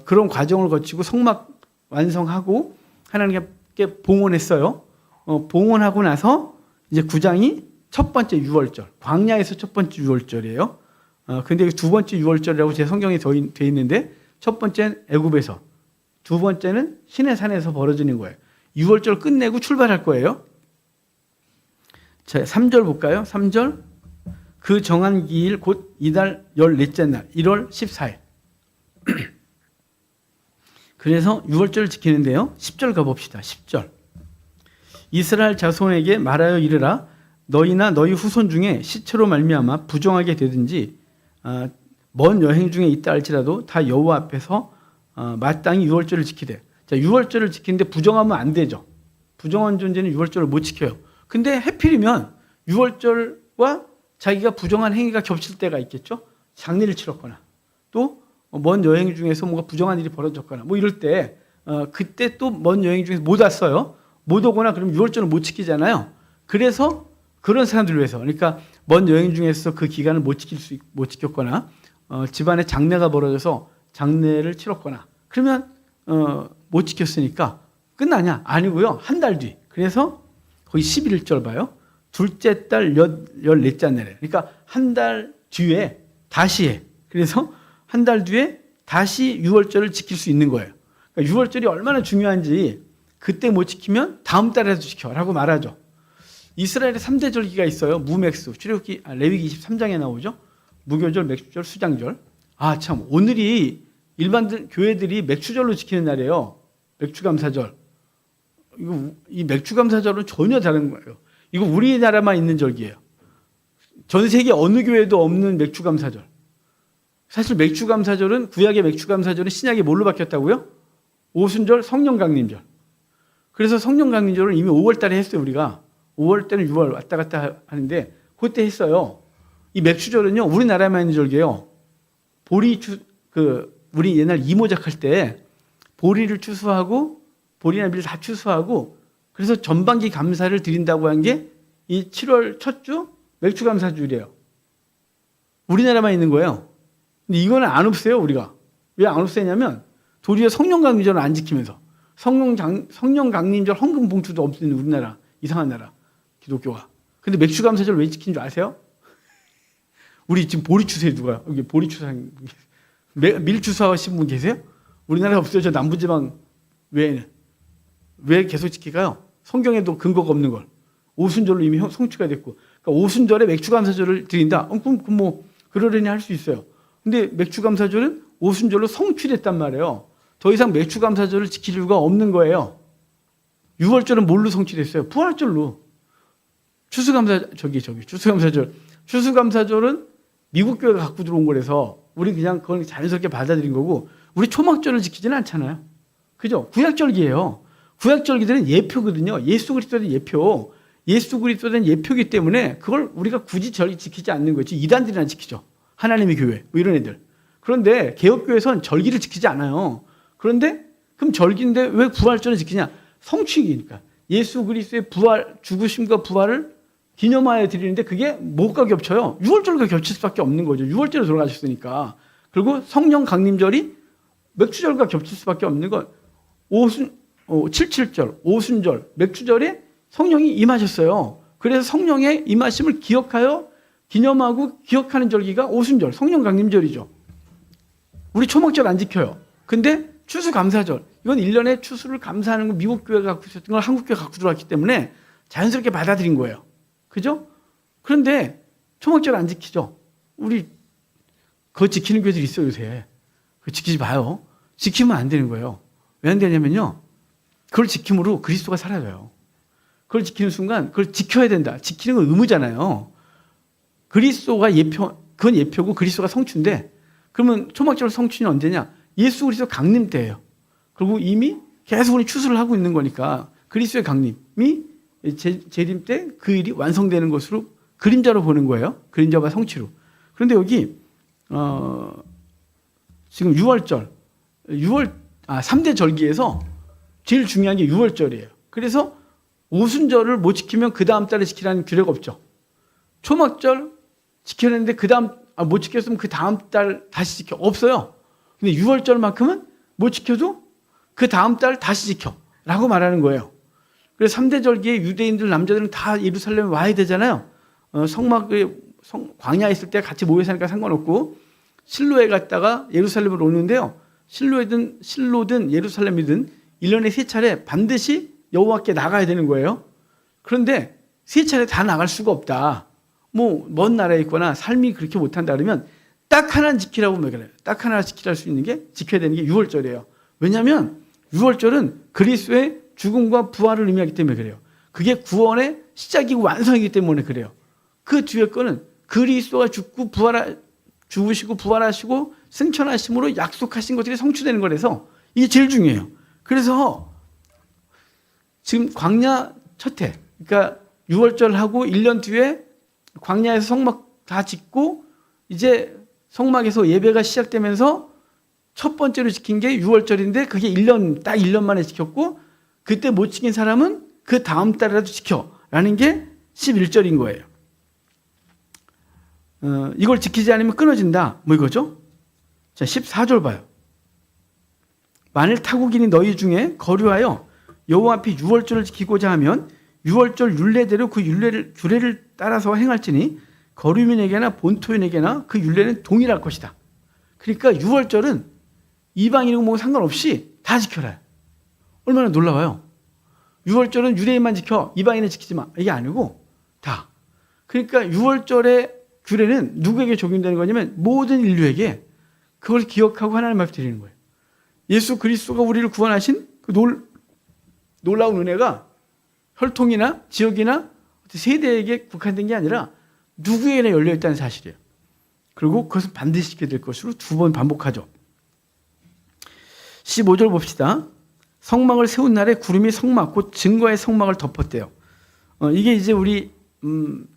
그런 과정을 거치고 성막 완성하고 하나님께 봉헌했어요. 봉헌하고 나서 이제 9장이 첫 번째 유월절, 광야에서 첫 번째 유월절이에요. 근데 두 번째 유월절이라고 제 성경에 돼 있는데 첫 번째는 애굽에서, 두 번째는 시내산에서 벌어지는 거예요. 유월절 끝내고 출발할 거예요. 자, 3절 볼까요? 3절. 그 정한 기일 곧 이달 14째 날 1월 14일. 그래서 유월절을 지키는데요. 10절 가봅시다. 10절. 이스라엘 자손에게 말하여 이르라. 너희나 너희 후손 중에 시체로 말미암아 부정하게 되든지 먼 여행 중에 있다 할지라도 다 여호와 앞에서 마땅히 유월절을 지키되. 자, 유월절을 지키는데 부정하면 안 되죠. 부정한 존재는 유월절을 못 지켜요. 근데 해필이면 유월절과 자기가 부정한 행위가 겹칠 때가 있겠죠. 장례를 치렀거나 또 먼 여행 중에서 뭔가 부정한 일이 벌어졌거나 뭐 이럴 때 그때 또 먼 여행 중에서 못 왔어요. 못 오거나 그럼 유월절을 못 지키잖아요. 그래서 그런 사람들을 위해서, 그러니까 먼 여행 중에서 그 기간을 못 지켰거나 집안에 장례가 벌어져서 장례를 치렀거나 그러면 못 지켰으니까 끝나냐? 아니고요. 한 달 뒤. 그래서 거기 11절 봐요. 둘째 달 14째 날에. 그러니까 한 달 뒤에 다시 해. 그래서 한 달 뒤에 다시 유월절을 지킬 수 있는 거예요. 그러니까 유월절이 얼마나 중요한지 그때 못 지키면 다음 달에도 지켜라고 말하죠. 이스라엘의 3대 절기가 있어요. 무맥수, 출애굽기 레위기 23장에 나오죠. 무교절, 맥주절, 수장절. 아, 참 오늘이 일반 교회들이 맥주절로 지키는 날이에요. 맥주감사절. 이 맥주감사절은 전혀 다른 거예요. 이거 우리나라만 있는 절기예요. 전 세계 어느 교회도 없는 맥주감사절. 사실 맥주감사절은 구약의 맥주감사절은 신약이 뭘로 바뀌었다고요? 오순절, 성령강림절. 그래서 성령강림절은 이미 5월 달에 했어요. 우리가 5월 때는 6월 왔다 갔다 하는데 그때 했어요. 이 맥주절은요 우리나라에만 있는 절기예요. 우리 옛날 이모작 할 때 보리를 추수하고 보리나 밀을 다 추수하고 그래서 전반기 감사를 드린다고 한 게 이 7월 첫 주 맥주감사주일이에요. 우리나라만 있는 거예요. 근데 이거는 안 없애요, 우리가. 왜 안 없애냐면 도리어 성령강림절을 안 지키면서 성령강림절 헌금 봉투도 없는 우리나라, 이상한 나라, 기독교가. 근데 맥주감사절 왜 지킨 줄 아세요? 우리 지금 보리 추수해 누가? 여기 보리 추수한 밀 추수하신 분 계세요? 우리나라가 없어져 남부지방 외에는. 왜 계속 지킬까요? 성경에도 근거가 없는 걸. 오순절로 이미 성취가 됐고. 그러니까 오순절에 맥주감사절을 드린다. 그럼 뭐 그러려니 할 수 있어요. 근데 맥주감사절은 오순절로 성취됐단 말이에요. 더 이상 맥주감사절을 지킬 이유가 없는 거예요. 유월절은 뭘로 성취됐어요? 부활절로. 추수감사절. 추수감사절은 미국 교회가 갖고 들어온 거라서 우리 그냥 그걸 자연스럽게 받아들인 거고 우리 초막절을 지키지는 않잖아요. 그죠? 구약절기예요. 구약절기들은 예표거든요. 예수 그리스도의 예표. 예수 그리스도에 대한 예표이기 때문에 그걸 우리가 굳이 절기 지키지 않는 거지. 이단들이나 지키죠. 하나님의 교회 뭐 이런 애들. 그런데 개혁교회에서는 절기를 지키지 않아요. 그런데 그럼 절기인데 왜 부활절을 지키냐? 성취기니까. 예수 그리스도의 부활, 죽으심과 부활을 기념하여 드리는데 그게 뭐가 겹쳐요? 6월절과 겹칠 수밖에 없는 거죠. 6월절에 돌아가셨으니까. 그리고 성령 강림절이 맥주절과 겹칠 수밖에 없는 건 77절, 오순절, 맥주절에 성령이 임하셨어요. 그래서 성령의 임하심을 기억하여 기념하고 기억하는 절기가 오순절, 성령 강림절이죠. 우리 초막절 안 지켜요. 근데 추수감사절, 이건 1년에 추수를 감사하는 거 미국 교회가 갖고 있었던 걸 한국 교회가 갖고 들어왔기 때문에 자연스럽게 받아들인 거예요. 그죠? 그런데 초막절 안 지키죠. 우리 그거 지키는 교회들이 있어요, 요새. 그거 지키지 마요. 지키면 안 되는 거예요. 왜 안 되냐면요. 그걸 지킴으로 그리스도가 사라져요. 그걸 지키는 순간 그걸 지켜야 된다. 지키는 건 의무잖아요. 그리스도가 예표, 그건 예표고 그리스도가 성취인데 그러면 초막절 성취는 언제냐? 예수 그리스도 강림 때예요. 그리고 이미 계속 우리 추수를 하고 있는 거니까 그리스도의 강림이 재림 때 그 일이 완성되는 것으로 그림자로 보는 거예요. 그림자와 성취로. 그런데 여기 지금 6월절, 3대 절기에서 제일 중요한 게 6월절이에요. 그래서 오순절을 못 지키면 그 다음 달에 지키라는 규례가 없죠. 초막절 지켰는데 못 지켰으면 그 다음 달 다시 지켜. 없어요. 근데 6월절만큼은 못 지켜도 그 다음 달 다시 지켜. 라고 말하는 거예요. 그래서 3대 절기에 유대인들 남자들은 다 예루살렘에 와야 되잖아요. 광야에 있을 때 같이 모여 사니까 상관없고 실로에 갔다가 예루살렘으로 오는데요. 실로든 예루살렘이든 1년에 3차례 반드시 여호와께 나가야 되는 거예요. 그런데 3차례 다 나갈 수가 없다. 뭐 먼 나라에 있거나 삶이 그렇게 못한다 그러면 딱 하나 지키라고 그래요. 딱 하나 지키라 수 있는 게 지켜야 되는 게 6월절이에요. 왜냐하면 6월절은 그리스도의 죽음과 부활을 의미하기 때문에 그래요. 그게 구원의 시작이고 완성이기 때문에 그래요. 그 뒤에 거는 그리스도가 죽으시고 부활하시고 승천하심으로 약속하신 것들이 성취되는 거라서 이게 제일 중요해요. 그래서 지금 광야 첫 해, 그러니까 6월절하고 1년 뒤에 광야에서 성막 다 짓고 이제 성막에서 예배가 시작되면서 첫 번째로 지킨 게 6월절인데 그게 딱 1년 만에 지켰고 그때 못 지킨 사람은 그 다음 달이라도 지켜라는 게 11절인 거예요. 이걸 지키지 않으면 끊어진다. 뭐 이거죠? 자, 14절 봐요. 만일 타국인이 너희 중에 거류하여 여호와 앞에 6월절을 지키고자 하면 6월절 율례대로 그 규례를 따라서 행할지니 거류민에게나 본토인에게나 그 율례는 동일할 것이다. 그러니까 6월절은 이방인이고 뭐 상관없이 다 지켜라. 얼마나 놀라워요. 6월절은 유대인만 지켜, 이방인은 지키지 마. 이게 아니고 다. 그러니까 6월절의 규례는 누구에게 적용되는 거냐면 모든 인류에게 그걸 기억하고 하나님 앞에 드리는 거예요. 예수 그리스도가 우리를 구원하신 그 놀라운 은혜가 혈통이나 지역이나 세대에게 국한된 게 아니라 누구에게나 열려있다는 사실이에요. 그리고 그것을 반드시 지켜야 될 것으로 2번 반복하죠. 15절 봅시다. 성막을 세운 날에 구름이 성막 곧 증거의 성막을 덮었대요. 이게 이제 우리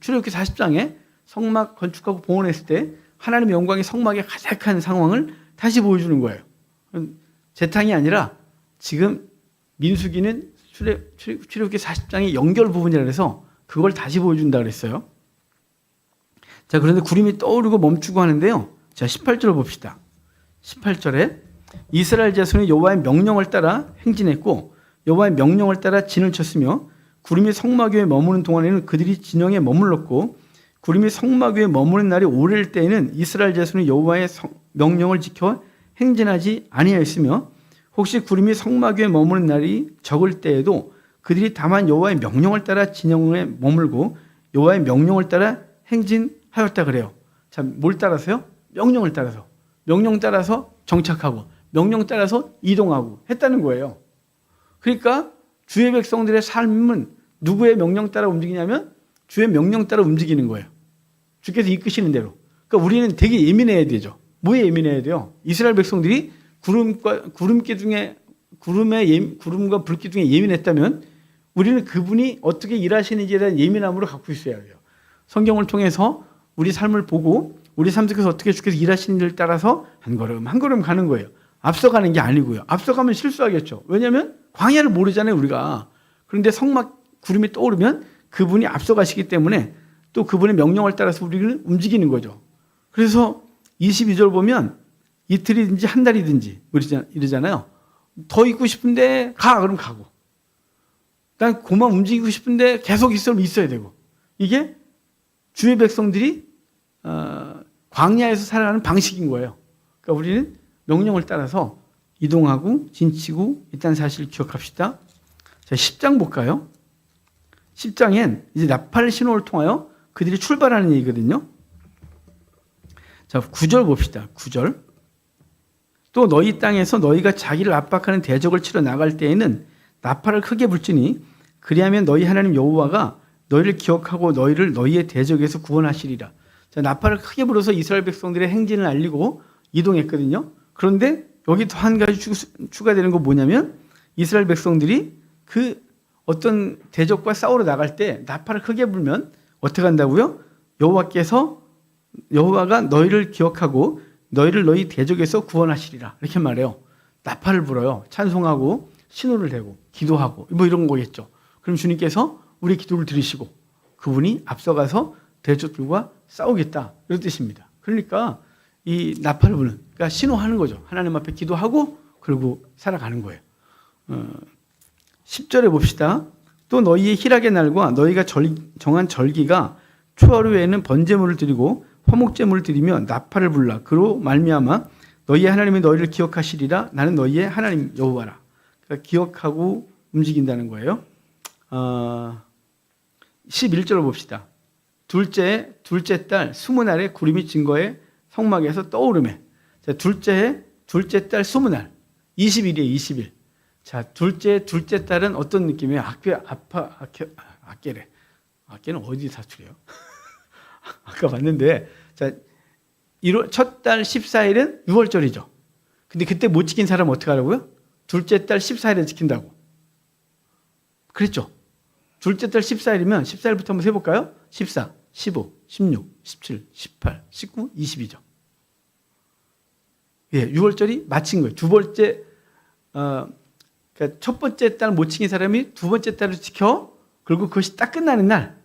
출애굽기 40장에 성막 건축하고 봉헌했을 때 하나님의 영광이 성막에 가득한 상황을 다시 보여주는 거예요. 재탕이 아니라 지금 민수기는 출애굽기 40장의 연결 부분이라 해서 그걸 다시 보여준다 그랬어요. 자, 그런데 구름이 떠오르고 멈추고 하는데요. 자, 18절을 봅시다. 18절에 이스라엘 자손이 여호와의 명령을 따라 행진했고 여호와의 명령을 따라 진을 쳤으며 구름이 성막 위에 머무는 동안에는 그들이 진영에 머물렀고 구름이 성막 위에 머무는 날이 오래일 때에는 이스라엘 자손이 여호와의 명령을 지켜 행진하지 아니하였으며 혹시 구름이 성막 위에 머무는 날이 적을 때에도 그들이 다만 여호와의 명령을 따라 진영에 머물고 여호와의 명령을 따라 행진하였다 그래요. 자, 뭘 따라서요? 명령을 따라서. 명령 따라서 정착하고 명령 따라서 이동하고 했다는 거예요. 그러니까 주의 백성들의 삶은 누구의 명령 따라 움직이냐면 주의 명령 따라 움직이는 거예요. 주께서 이끄시는 대로. 그러니까 우리는 되게 예민해야 되죠. 뭐에 예민해야 돼요? 이스라엘 백성들이 구름과 불기둥에 예민했다면 우리는 그분이 어떻게 일하시는지에 대한 예민함으로 갖고 있어야 해요. 성경을 통해서 우리 삶을 보고 우리 삶 속에서 어떻게 주께서 일하시는지를 따라서 한 걸음 한 걸음 가는 거예요. 앞서가는 게 아니고요. 앞서가면 실수하겠죠. 왜냐하면 광야를 모르잖아요, 우리가. 그런데 성막 구름이 떠오르면 그분이 앞서가시기 때문에 또 그분의 명령을 따라서 우리를 움직이는 거죠. 그래서 22절 보면 이틀이든지 한 달이든지 이러잖아요. 더 있고 싶은데 가, 그럼 가고. 난 그만 움직이고 싶은데 계속 있으면 있어야 되고. 이게 주의 백성들이 광야에서 살아가는 방식인 거예요. 그러니까 우리는 명령을 따라서 이동하고 진치고 있다는 사실을 기억합시다. 자, 10장 볼까요? 10장엔 이제 나팔 신호를 통하여 그들이 출발하는 얘기거든요. 자, 9절 봅시다. 9절. 또 너희 땅에서 너희가 자기를 압박하는 대적을 치러 나갈 때에는 나팔을 크게 불지니 그리하면 너희 하나님 여호와가 너희를 기억하고 너희를 너희의 대적에서 구원하시리라. 자, 나팔을 크게 불어서 이스라엘 백성들의 행진을 알리고 이동했거든요. 그런데 여기 더 한 가지 추가되는 건 뭐냐면 이스라엘 백성들이 그 어떤 대적과 싸우러 나갈 때 나팔을 크게 불면 어떻게 한다고요? 여호와가 너희를 기억하고 너희를 너희 대적에서 구원하시리라. 이렇게 말해요. 나팔을 불어요. 찬송하고 신호를 대고 기도하고 뭐 이런 거겠죠. 그럼 주님께서 우리 기도를 들으시고 그분이 앞서가서 대적들과 싸우겠다. 이런 뜻입니다. 그러니까 이 나팔을 부는, 그러니까 신호하는 거죠. 하나님 앞에 기도하고 그리고 살아가는 거예요. 10절에 봅시다. 또 너희의 희락의 날과 너희가 정한 절기가 초하루 외에는 번제물을 드리고 화목제물을 드리며 나팔을 불라. 그로 말미암아 너희의 하나님이 너희를 기억하시리라. 나는 너희의 하나님 여호와라. 그러니까 기억하고 움직인다는 거예요. 11절을 봅시다. 둘째 딸 20날에 구름이 진거에 성막에서 떠오르매. 자, 둘째 딸 20날. 20일이에요, 20일. 자, 둘째 딸은 어떤 느낌이에요? 아깨래. 아깨는 어디 사투리예요? 아까 봤는데, 자, 첫 달 14일은 6월절이죠. 근데 그때 못 지킨 사람은 어떻게 하라고요? 둘째 달 14일에 지킨다고. 그랬죠? 둘째 달 14일이면 14일부터 한번 세볼까요? 14, 15, 16, 17, 18, 19, 20이죠. 예, 6월절이 마친 거예요. 두 번째, 그러니까 첫 번째 달 못 지킨 사람이 두 번째 달을 지켜, 그리고 그것이 딱 끝나는 날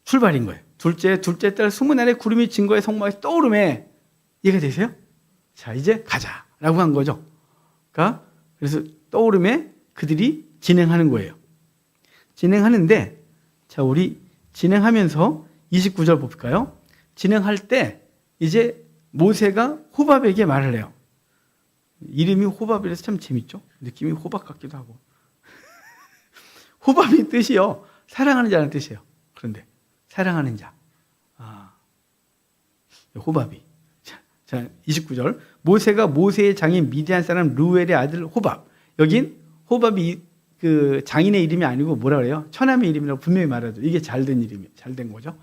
출발인 거예요. 둘째 달 20날에 구름이 진거에 성막에 떠오르매. 이해가 되세요? 자, 이제 가자라고 한 거죠. 그러니까 그래서 떠오르매 그들이 진행하는 거예요. 진행하는데, 자, 우리 진행하면서 29절 볼까요? 진행할 때 이제 모세가 호밥에게 말을 해요. 이름이 호밥이라서 참 재밌죠? 느낌이 호박 같기도 하고. 호밥이 뜻이요, 사랑하는 자라는 뜻이에요. 그런데 사랑하는 자. 호밥이. 자, 29절. 모세가 모세의 장인 미디안 사람 르우엘의 아들 호밥. 여긴 호밥이 그 장인의 이름이 아니고 뭐라 그래요? 처남의 이름이라고 분명히 말해도 이게 잘된 이름이, 잘된 거죠.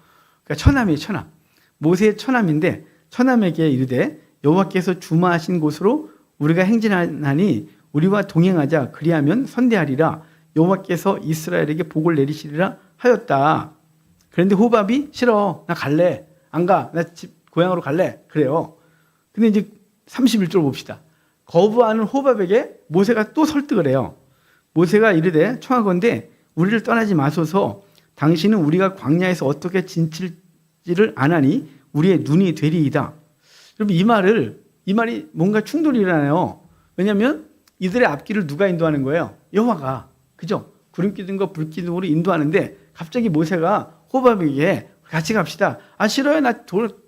그러니까 처남이에요, 처남. 모세의 처남인데 처남에게 이르되 여호와께서 주마하신 곳으로 우리가 행진하니 우리와 동행하자. 그리하면 선대하리라. 여호와께서 이스라엘에게 복을 내리시리라 하였다. 그런데 호밥이 싫어. 나 갈래. 안 가. 나 집 고향으로 갈래. 그래요. 근데 이제 31절 봅시다. 거부하는 호밥에게 모세가 또 설득을 해요. 모세가 이르되 청하건대 우리를 떠나지 마소서. 당신은 우리가 광야에서 어떻게 진칠지를 아나니 우리의 눈이 되리이다. 여러분, 이 말이 뭔가 충돌이 일어나요. 왜냐하면 이들의 앞길을 누가 인도하는 거예요? 여호와가. 그죠? 구름기둥과 불기둥으로 인도하는데 갑자기 모세가 호밥에게 같이 갑시다. 싫어요. 나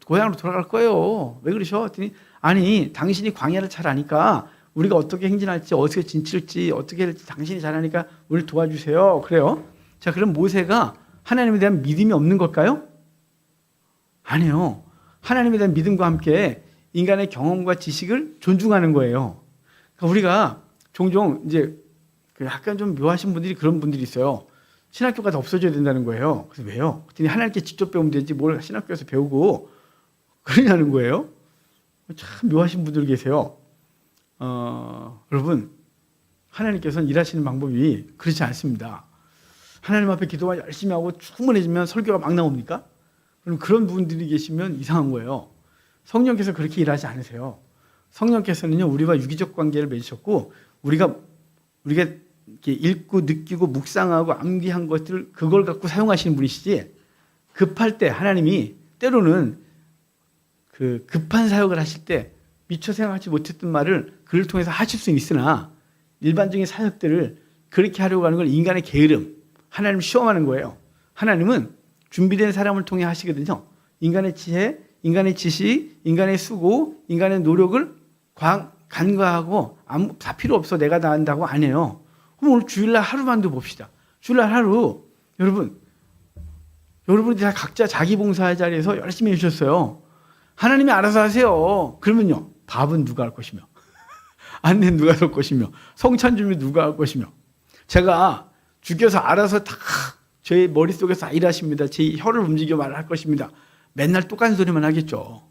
고향으로 돌아갈 거예요. 왜 그러셔? 했더니 아니, 당신이 광야를 잘 아니까 우리가 어떻게 행진할지, 어떻게 진칠지, 어떻게 할지 당신이 잘 아니까 우리를 도와주세요. 그래요. 자, 그럼 모세가 하나님에 대한 믿음이 없는 걸까요? 아니요. 하나님에 대한 믿음과 함께 인간의 경험과 지식을 존중하는 거예요. 그러니까 우리가 종종 이제 약간 좀 묘하신 분들이 그런 분들이 있어요. 신학교가 다 없어져야 된다는 거예요. 그래서 왜요? 그랬더니 하나님께 직접 배우면 되지 뭘 신학교에서 배우고 그러냐는 거예요. 참 묘하신 분들 계세요. 여러분, 하나님께서는 일하시는 방법이 그렇지 않습니다. 하나님 앞에 기도가 열심히 하고 충분해지면 설교가 막 나옵니까? 그럼 그런 분들이 계시면 이상한 거예요. 성령께서 그렇게 일하지 않으세요. 성령께서는요, 우리와 유기적 관계를 맺으셨고, 우리가 이렇게 읽고 느끼고 묵상하고 암기한 것들, 그걸 갖고 사용하시는 분이시지, 급할 때 하나님이 때로는 그 급한 사역을 하실 때 미처 생각하지 못했던 말을 그를 통해서 하실 수는 있으나, 일반적인 사역들을 그렇게 하려고 하는 걸 인간의 게으름, 하나님 시험하는 거예요. 하나님은 준비된 사람을 통해 하시거든요. 인간의 지혜, 인간의 지식, 인간의 수고, 인간의 노력을 간과하고 다 필요 없어 내가 다 한다고 안 해요. 그럼 오늘 주일날 하루만도 봅시다. 주일날 하루 여러분이 다 각자 자기 봉사의 자리에서 열심히 해주셨어요. 하나님이 알아서 하세요. 그러면요, 밥은 누가 할 것이며, 안내는 누가 할 것이며, 성찬 준비 누가 할 것이며, 제가 주께서 알아서 다 제 머릿속에서 일하십니다. 제 혀를 움직여 말을 할 것입니다. 맨날 똑같은 소리만 하겠죠.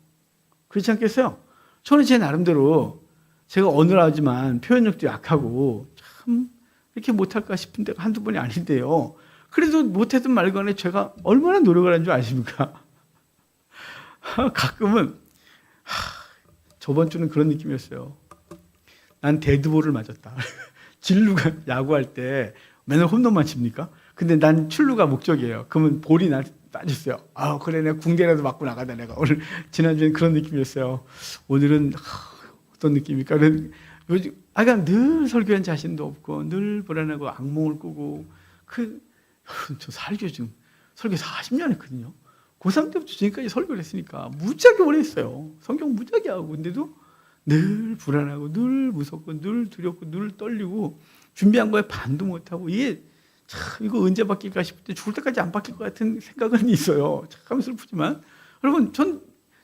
그렇지 않겠어요? 저는 제 나름대로 제가 어눌하지만 표현력도 약하고 참 이렇게 못할까 싶은 데가 한두 번이 아닌데요. 그래도 못했든 말건에 제가 얼마나 노력을 한 줄 아십니까? 가끔은 저번 주는 그런 느낌이었어요. 난 데드볼을 맞았다. 진루가 야구할 때 맨날 홈런만 칩니까? 근데 난 출루가 목적이에요. 그러면 볼이 날 빠졌어요. 아, 그래, 내가 궁대라도 맞고 나가다 내가. 오늘 지난주엔 그런 느낌이었어요. 오늘은 어떤 느낌입니까? 요즘 그냥 늘 설교한 자신도 없고 늘 불안하고 악몽을 꾸고 저 살교 지금 설교 40년 했거든요. 고3 때부터 지금까지 설교를 했으니까 무지하게 오래 했어요. 성경 무지하게 하고. 근데도 늘 불안하고 늘 무섭고 늘 두렵고 늘 떨리고 준비한 거에 반도 못하고 이게 참 이거 언제 바뀔까 싶을 때 죽을 때까지 안 바뀔 것 같은 생각은 있어요. 참 슬프지만 여러분, 전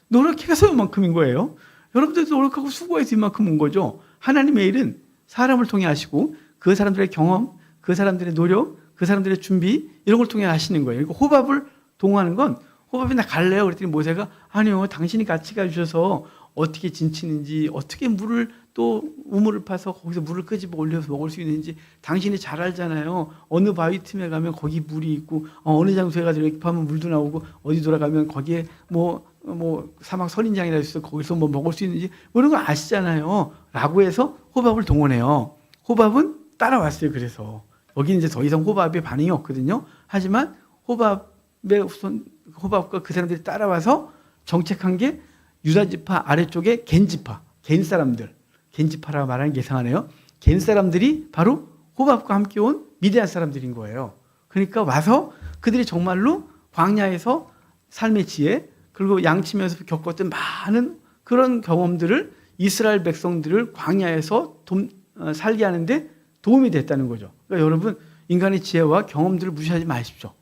노력해서 이만큼인 거예요. 여러분들도 노력하고 수고해서 이만큼 온 거죠. 하나님의 일은 사람을 통해 하시고 그 사람들의 경험, 그 사람들의 노력, 그 사람들의 준비 이런 걸 통해 하시는 거예요. 그러니까 호밥을 동원하는 건 호밥이 나 갈래요? 그랬더니 모세가 아니요, 당신이 같이 가주셔서 어떻게 진치는지, 어떻게 물을 또 우물을 파서 거기서 물을 끄집어 올려서 먹을 수 있는지 당신이 잘 알잖아요. 어느 바위 틈에 가면 거기 물이 있고 어느 장소에 가서 이렇게 파면 물도 나오고 어디 돌아가면 거기에 뭐 사막 선인장이라 있어 거기서 뭐 먹을 수 있는지 뭐 이런 거 아시잖아요. 라고 해서 호밥을 동원해요. 호밥은 따라왔어요. 그래서 여기는 이제 더 이상 호밥의 반응이 없거든요. 하지만 호밥과 그 사람들이 따라와서 정책한 게 유다지파 아래쪽에 겐지파, 겐 사람들, 겐지파라고 말하는 게 이상하네요. 겐 사람들이 바로 호밥과 함께 온 미디안 사람들인 거예요. 그러니까 와서 그들이 정말로 광야에서 삶의 지혜 그리고 양치면서 겪었던 많은 그런 경험들을 이스라엘 백성들을 광야에서 살게 하는데 도움이 됐다는 거죠. 그러니까 여러분, 인간의 지혜와 경험들을 무시하지 마십시오.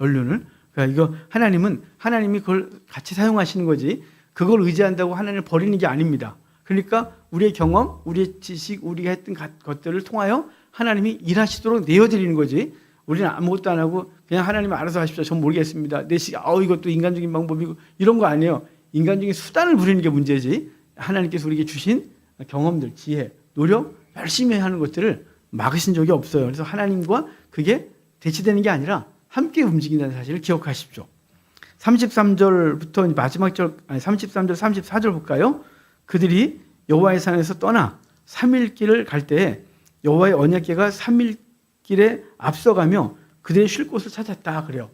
연륜을. 그러니까 이거 하나님이 그걸 같이 사용하시는 거지. 그걸 의지한다고 하나님을 버리는 게 아닙니다. 그러니까 우리의 경험, 우리의 지식, 우리가 했던 것들을 통하여 하나님이 일하시도록 내어드리는 거지. 우리는 아무것도 안 하고 그냥 하나님 알아서 하십시오. 전 모르겠습니다. 이것도 인간적인 방법이고 이런 거 아니에요. 인간적인 수단을 부리는 게 문제지. 하나님께서 우리에게 주신 경험들, 지혜, 노력, 열심히 하는 것들을 막으신 적이 없어요. 그래서 하나님과 그게 대치되는 게 아니라 함께 움직인다는 사실을 기억하십시오. 33절부터 마지막 33절, 34절 볼까요? 그들이 여호와의 산에서 떠나 3일 길을 갈 때 여호와의 언약궤가 3일 길에 앞서가며 그들의 쉴 곳을 찾았다 그래요.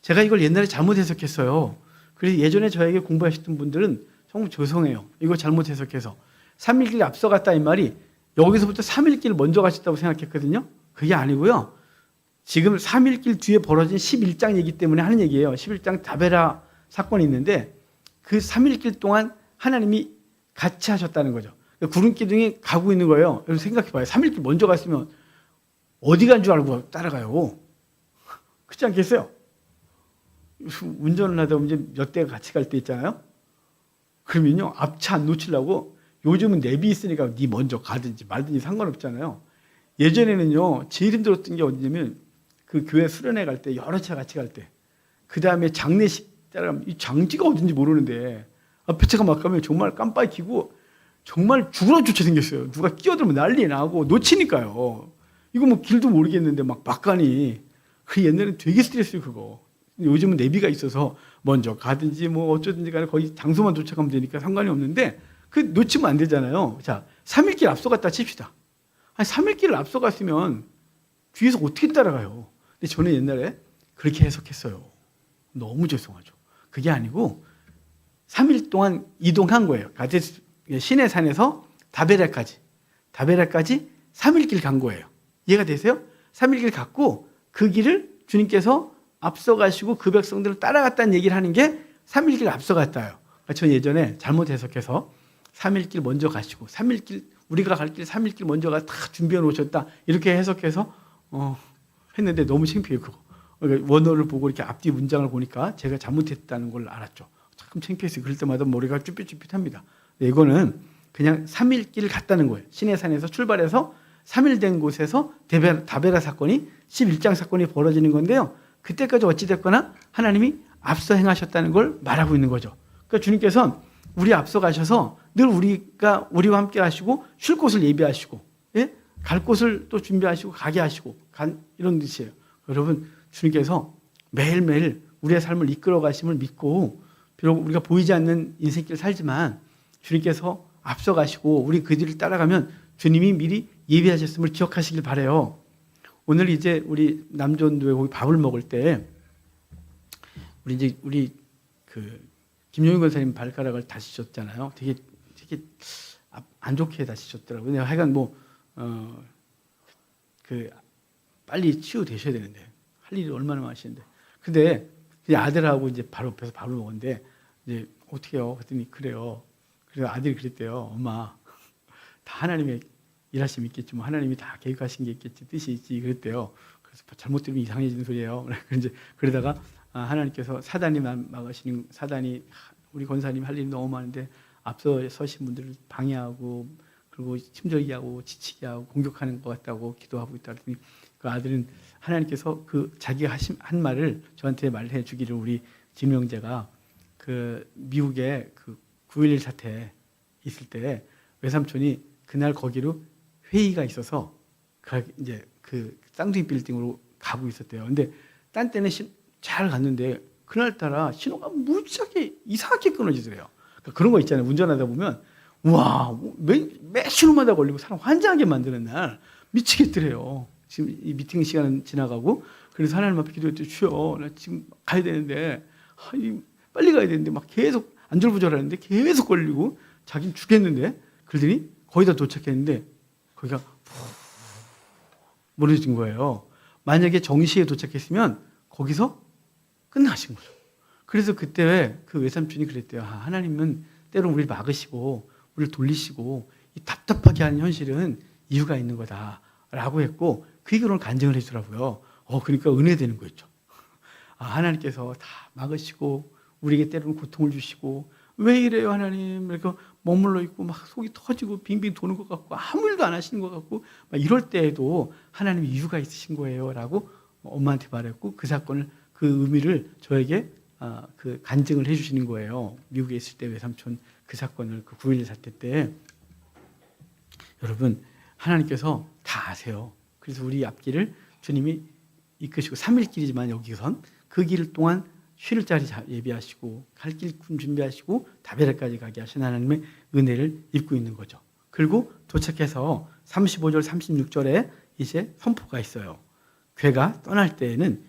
제가 이걸 옛날에 잘못 해석했어요. 그래서 예전에 저에게 공부하셨던 분들은 정말 죄송해요. 이거 잘못 해석해서 3일 길 앞서갔다 이 말이 여기서부터 3일 길 먼저 가셨다고 생각했거든요. 그게 아니고요. 지금 3일 길 뒤에 벌어진 11장 얘기 때문에 하는 얘기예요. 11장 다베라 사건이 있는데 그 3일 길 동안 하나님이 같이 하셨다는 거죠. 구름 기둥이 가고 있는 거예요. 여러분 생각해 봐요. 3일 길 먼저 갔으면 어디 간 줄 알고 따라가요. 그렇지 않겠어요? 운전을 하다 보면 몇 대가 같이 갈 때 있잖아요. 그러면요, 앞차 안 놓치려고 요즘은 내비 있으니까 네 먼저 가든지 말든지 상관없잖아요. 예전에는요, 제일 힘들었던 게 어디냐면 그 교회 수련회 갈 때 여러 차 같이 갈 때 그 다음에 장례식 따라가면 이 장지가 어딘지 모르는데 앞에 차가 막 가면 정말 깜빡이고 정말 죽으라 쫓아 생겼어요. 누가 끼어들면 난리 나고 놓치니까요. 이거 뭐 길도 모르겠는데 막 가니 그 옛날엔 되게 스트레스요 그거. 요즘은 내비가 있어서 먼저 가든지 뭐 어쩌든지 간에 거의 장소만 도착하면 되니까 상관이 없는데 그 놓치면 안 되잖아요. 자, 3일 길 앞서갔다 칩시다. 아니 3일 길을 앞서갔으면 뒤에서 어떻게 따라가요? 근데 저는 옛날에 그렇게 해석했어요. 너무 죄송하죠. 그게 아니고 3일 동안 이동한 거예요. 가데스 시내 산에서 다베라까지 3일 길 간 거예요. 이해가 되세요? 3일 길 갔고 그 길을 주님께서 앞서가시고 그 백성들을 따라갔다는 얘기를 하는 게 3일 길 앞서갔다요. 저 예전에 잘못 해석해서 3일 길 먼저 가시고 3일 길 우리가 갈 길 3일 길 먼저 가 다 준비해 놓으셨다 이렇게 해석해서 했는데 너무 창피해요 그거. 그러니까 원어를 보고 이렇게 앞뒤 문장을 보니까 제가 잘못했다는 걸 알았죠. 참 창피했어요. 그럴 때마다 머리가 쭈삣쭈삣합니다. 이거는 그냥 3일 길을 갔다는 거예요. 시내산에서 출발해서 3일 된 곳에서 다베라 사건이 11장 사건이 벌어지는 건데요. 그때까지 어찌됐거나 하나님이 앞서 행하셨다는 걸 말하고 있는 거죠. 그러니까 주님께서는 우리 앞서 가셔서 늘 우리와 함께 하시고 쉴 곳을 예비하시고 예? 갈 곳을 또 준비하시고 가게 하시고 이런 뜻이에요. 여러분 주님께서 매일매일 우리의 삶을 이끌어 가심을 믿고 비록 우리가 보이지 않는 인생길 살지만 주님께서 앞서 가시고 우리 그 뒤를 따라가면 주님이 미리 예비하셨음을 기억하시길 바라요. 오늘 이제 우리 남전도에 거기 밥을 먹을 때 우리 그 김용희 권사님 발가락을 다치셨잖아요. 되게 안 좋게 다치셨더라고요. 내가 하여간 빨리 치유되셔야 되는데 할 일이 얼마나 많으신데. 근데 아들하고 이제 바로 옆에서 밥을 먹었는데 이제 어떻게 해요? 그랬더니 그래요. 그래서 아들이 그랬대요. 엄마 다 하나님의 일하심이 있겠지. 뭐 하나님이 다 계획하신 게 있겠지. 뜻이 있지. 그랬대요. 그래서 잘못 들으면 이상해지는 소리예요. 이제 그러다가 하나님께서 사단이 막으시는 사단이 우리 권사님 할 일이 너무 많은데 앞서 서신 분들을 방해하고 그리고 힘들게 하고 지치게 하고 공격하는 것 같다고 기도하고 있다 그랬더니 그 아들은 하나님께서 그 자기가 한 말을 저한테 말해 주기를 우리 진우 형제가 그 미국에 그 9.11 사태 있을 때 외삼촌이 그날 거기로 회의가 있어서 이제 그 쌍둥이 빌딩으로 가고 있었대요. 근데 딴 때는 잘 갔는데 그날따라 신호가 무지하게 이상하게 끊어지더래요. 그러니까 그런 거 있잖아요. 운전하다 보면 와, 매 신호마다 걸리고 사람 환장하게 만드는 날 미치겠더래요. 지금 이 미팅 시간은 지나가고 그래서 하나님 앞에 기도했더니 주여 나 지금 가야 되는데 빨리 가야 되는데 막 계속 안절부절하는데 계속 걸리고 자기는 죽겠는데 그러더니 거의 다 도착했는데 거기가 무너진 거예요. 만약에 정시에 도착했으면 거기서 끝나신 거죠. 그래서 그때 그 외삼촌이 그랬대요. 하나님은 때로 우리를 막으시고 우리를 돌리시고 이 답답하게 하는 현실은 이유가 있는 거다라고 했고 그 얘기를 간증을 해주더라고요. 그러니까 은혜되는 거였죠. 하나님께서 다 막으시고 우리에게 때로는 고통을 주시고 왜 이래요 하나님? 그러니까 머물러 있고 막 속이 터지고 빙빙 도는 것 같고 아무 일도 안 하시는 것 같고 막 이럴 때에도 하나님이 이유가 있으신 거예요라고 엄마한테 말했고 그 사건을 그 의미를 저에게 그 간증을 해주시는 거예요. 미국에 있을 때 외삼촌 그 사건을 그 9.11 사태 때 여러분 하나님께서 다 아세요. 그래서 우리 앞길을 주님이 이끄시고 3일 길이지만 여기선 그 길 동안 쉴 자리 예비하시고 갈 길 준비하시고 다베라까지 가게 하신 하나님의 은혜를 입고 있는 거죠. 그리고 도착해서 35절 36절에 이제 선포가 있어요. 괴가 떠날 때에는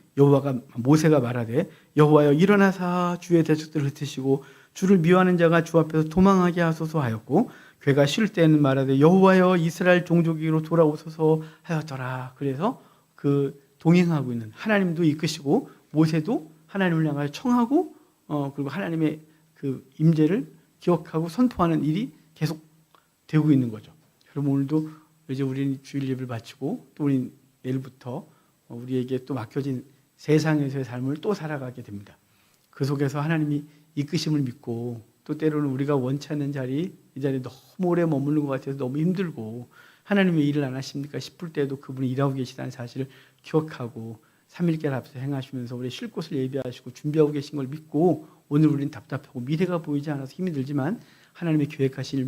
모세가 말하되 여호와여 일어나사 주의 대적들을 흩으시고 주를 미워하는 자가 주 앞에서 도망하게 하소서 하였고 괴가 쉴 때에는 말하되 여호와여 이스라엘 종족이로 돌아오소서 하였더라. 그래서 그 동행하고 있는 하나님도 이끄시고 모세도 하나님을 향하여 청하고 그리고 하나님의 그 임재를 기억하고 선포하는 일이 계속 되고 있는 거죠. 여러분 오늘도 이제 우리는 주일 예배를 마치고 또 우리 내일부터 우리에게 또 맡겨진 세상에서의 삶을 또 살아가게 됩니다. 그 속에서 하나님이 이끄심을 믿고 또 때로는 우리가 원치 않는 자리 이 자리에 너무 오래 머무는 것 같아서 너무 힘들고 하나님이 일을 안 하십니까 싶을 때도 그분이 일하고 계시다는 사실을 기억하고 3일절 앞서 행하시면서 우리 쉴 곳을 예비하시고 준비하고 계신 걸 믿고 오늘 우리는 답답하고 미래가 보이지 않아서 힘이 들지만 하나님의 계획하실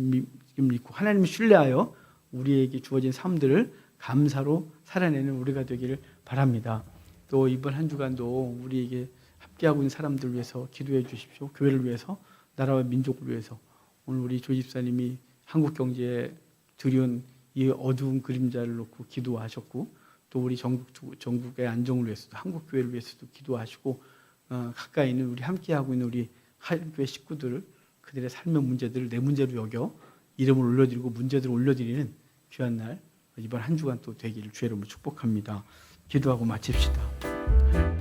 믿고 하나님을 신뢰하여 우리에게 주어진 삶들을 감사로 살아내는 우리가 되기를 바랍니다. 또 이번 한 주간도 우리에게 함께하고 있는 사람들 위해서 기도해 주십시오. 교회를 위해서, 나라와 민족을 위해서. 오늘 우리 조 집사님이 한국 경제에 들여온 이 어두운 그림자를 놓고 기도하셨고, 또 우리 전국의 안정을 위해서도, 한국 교회를 위해서도 기도하시고, 가까이 있는 우리 함께하고 있는 우리 한교회 식구들을, 그들의 삶의 문제들을 내 문제로 여겨 이름을 올려드리고 문제들을 올려드리는 귀한 날, 이번 한 주간 또 되기를 주의 이름으로 축복합니다. 기도하고 마칩시다.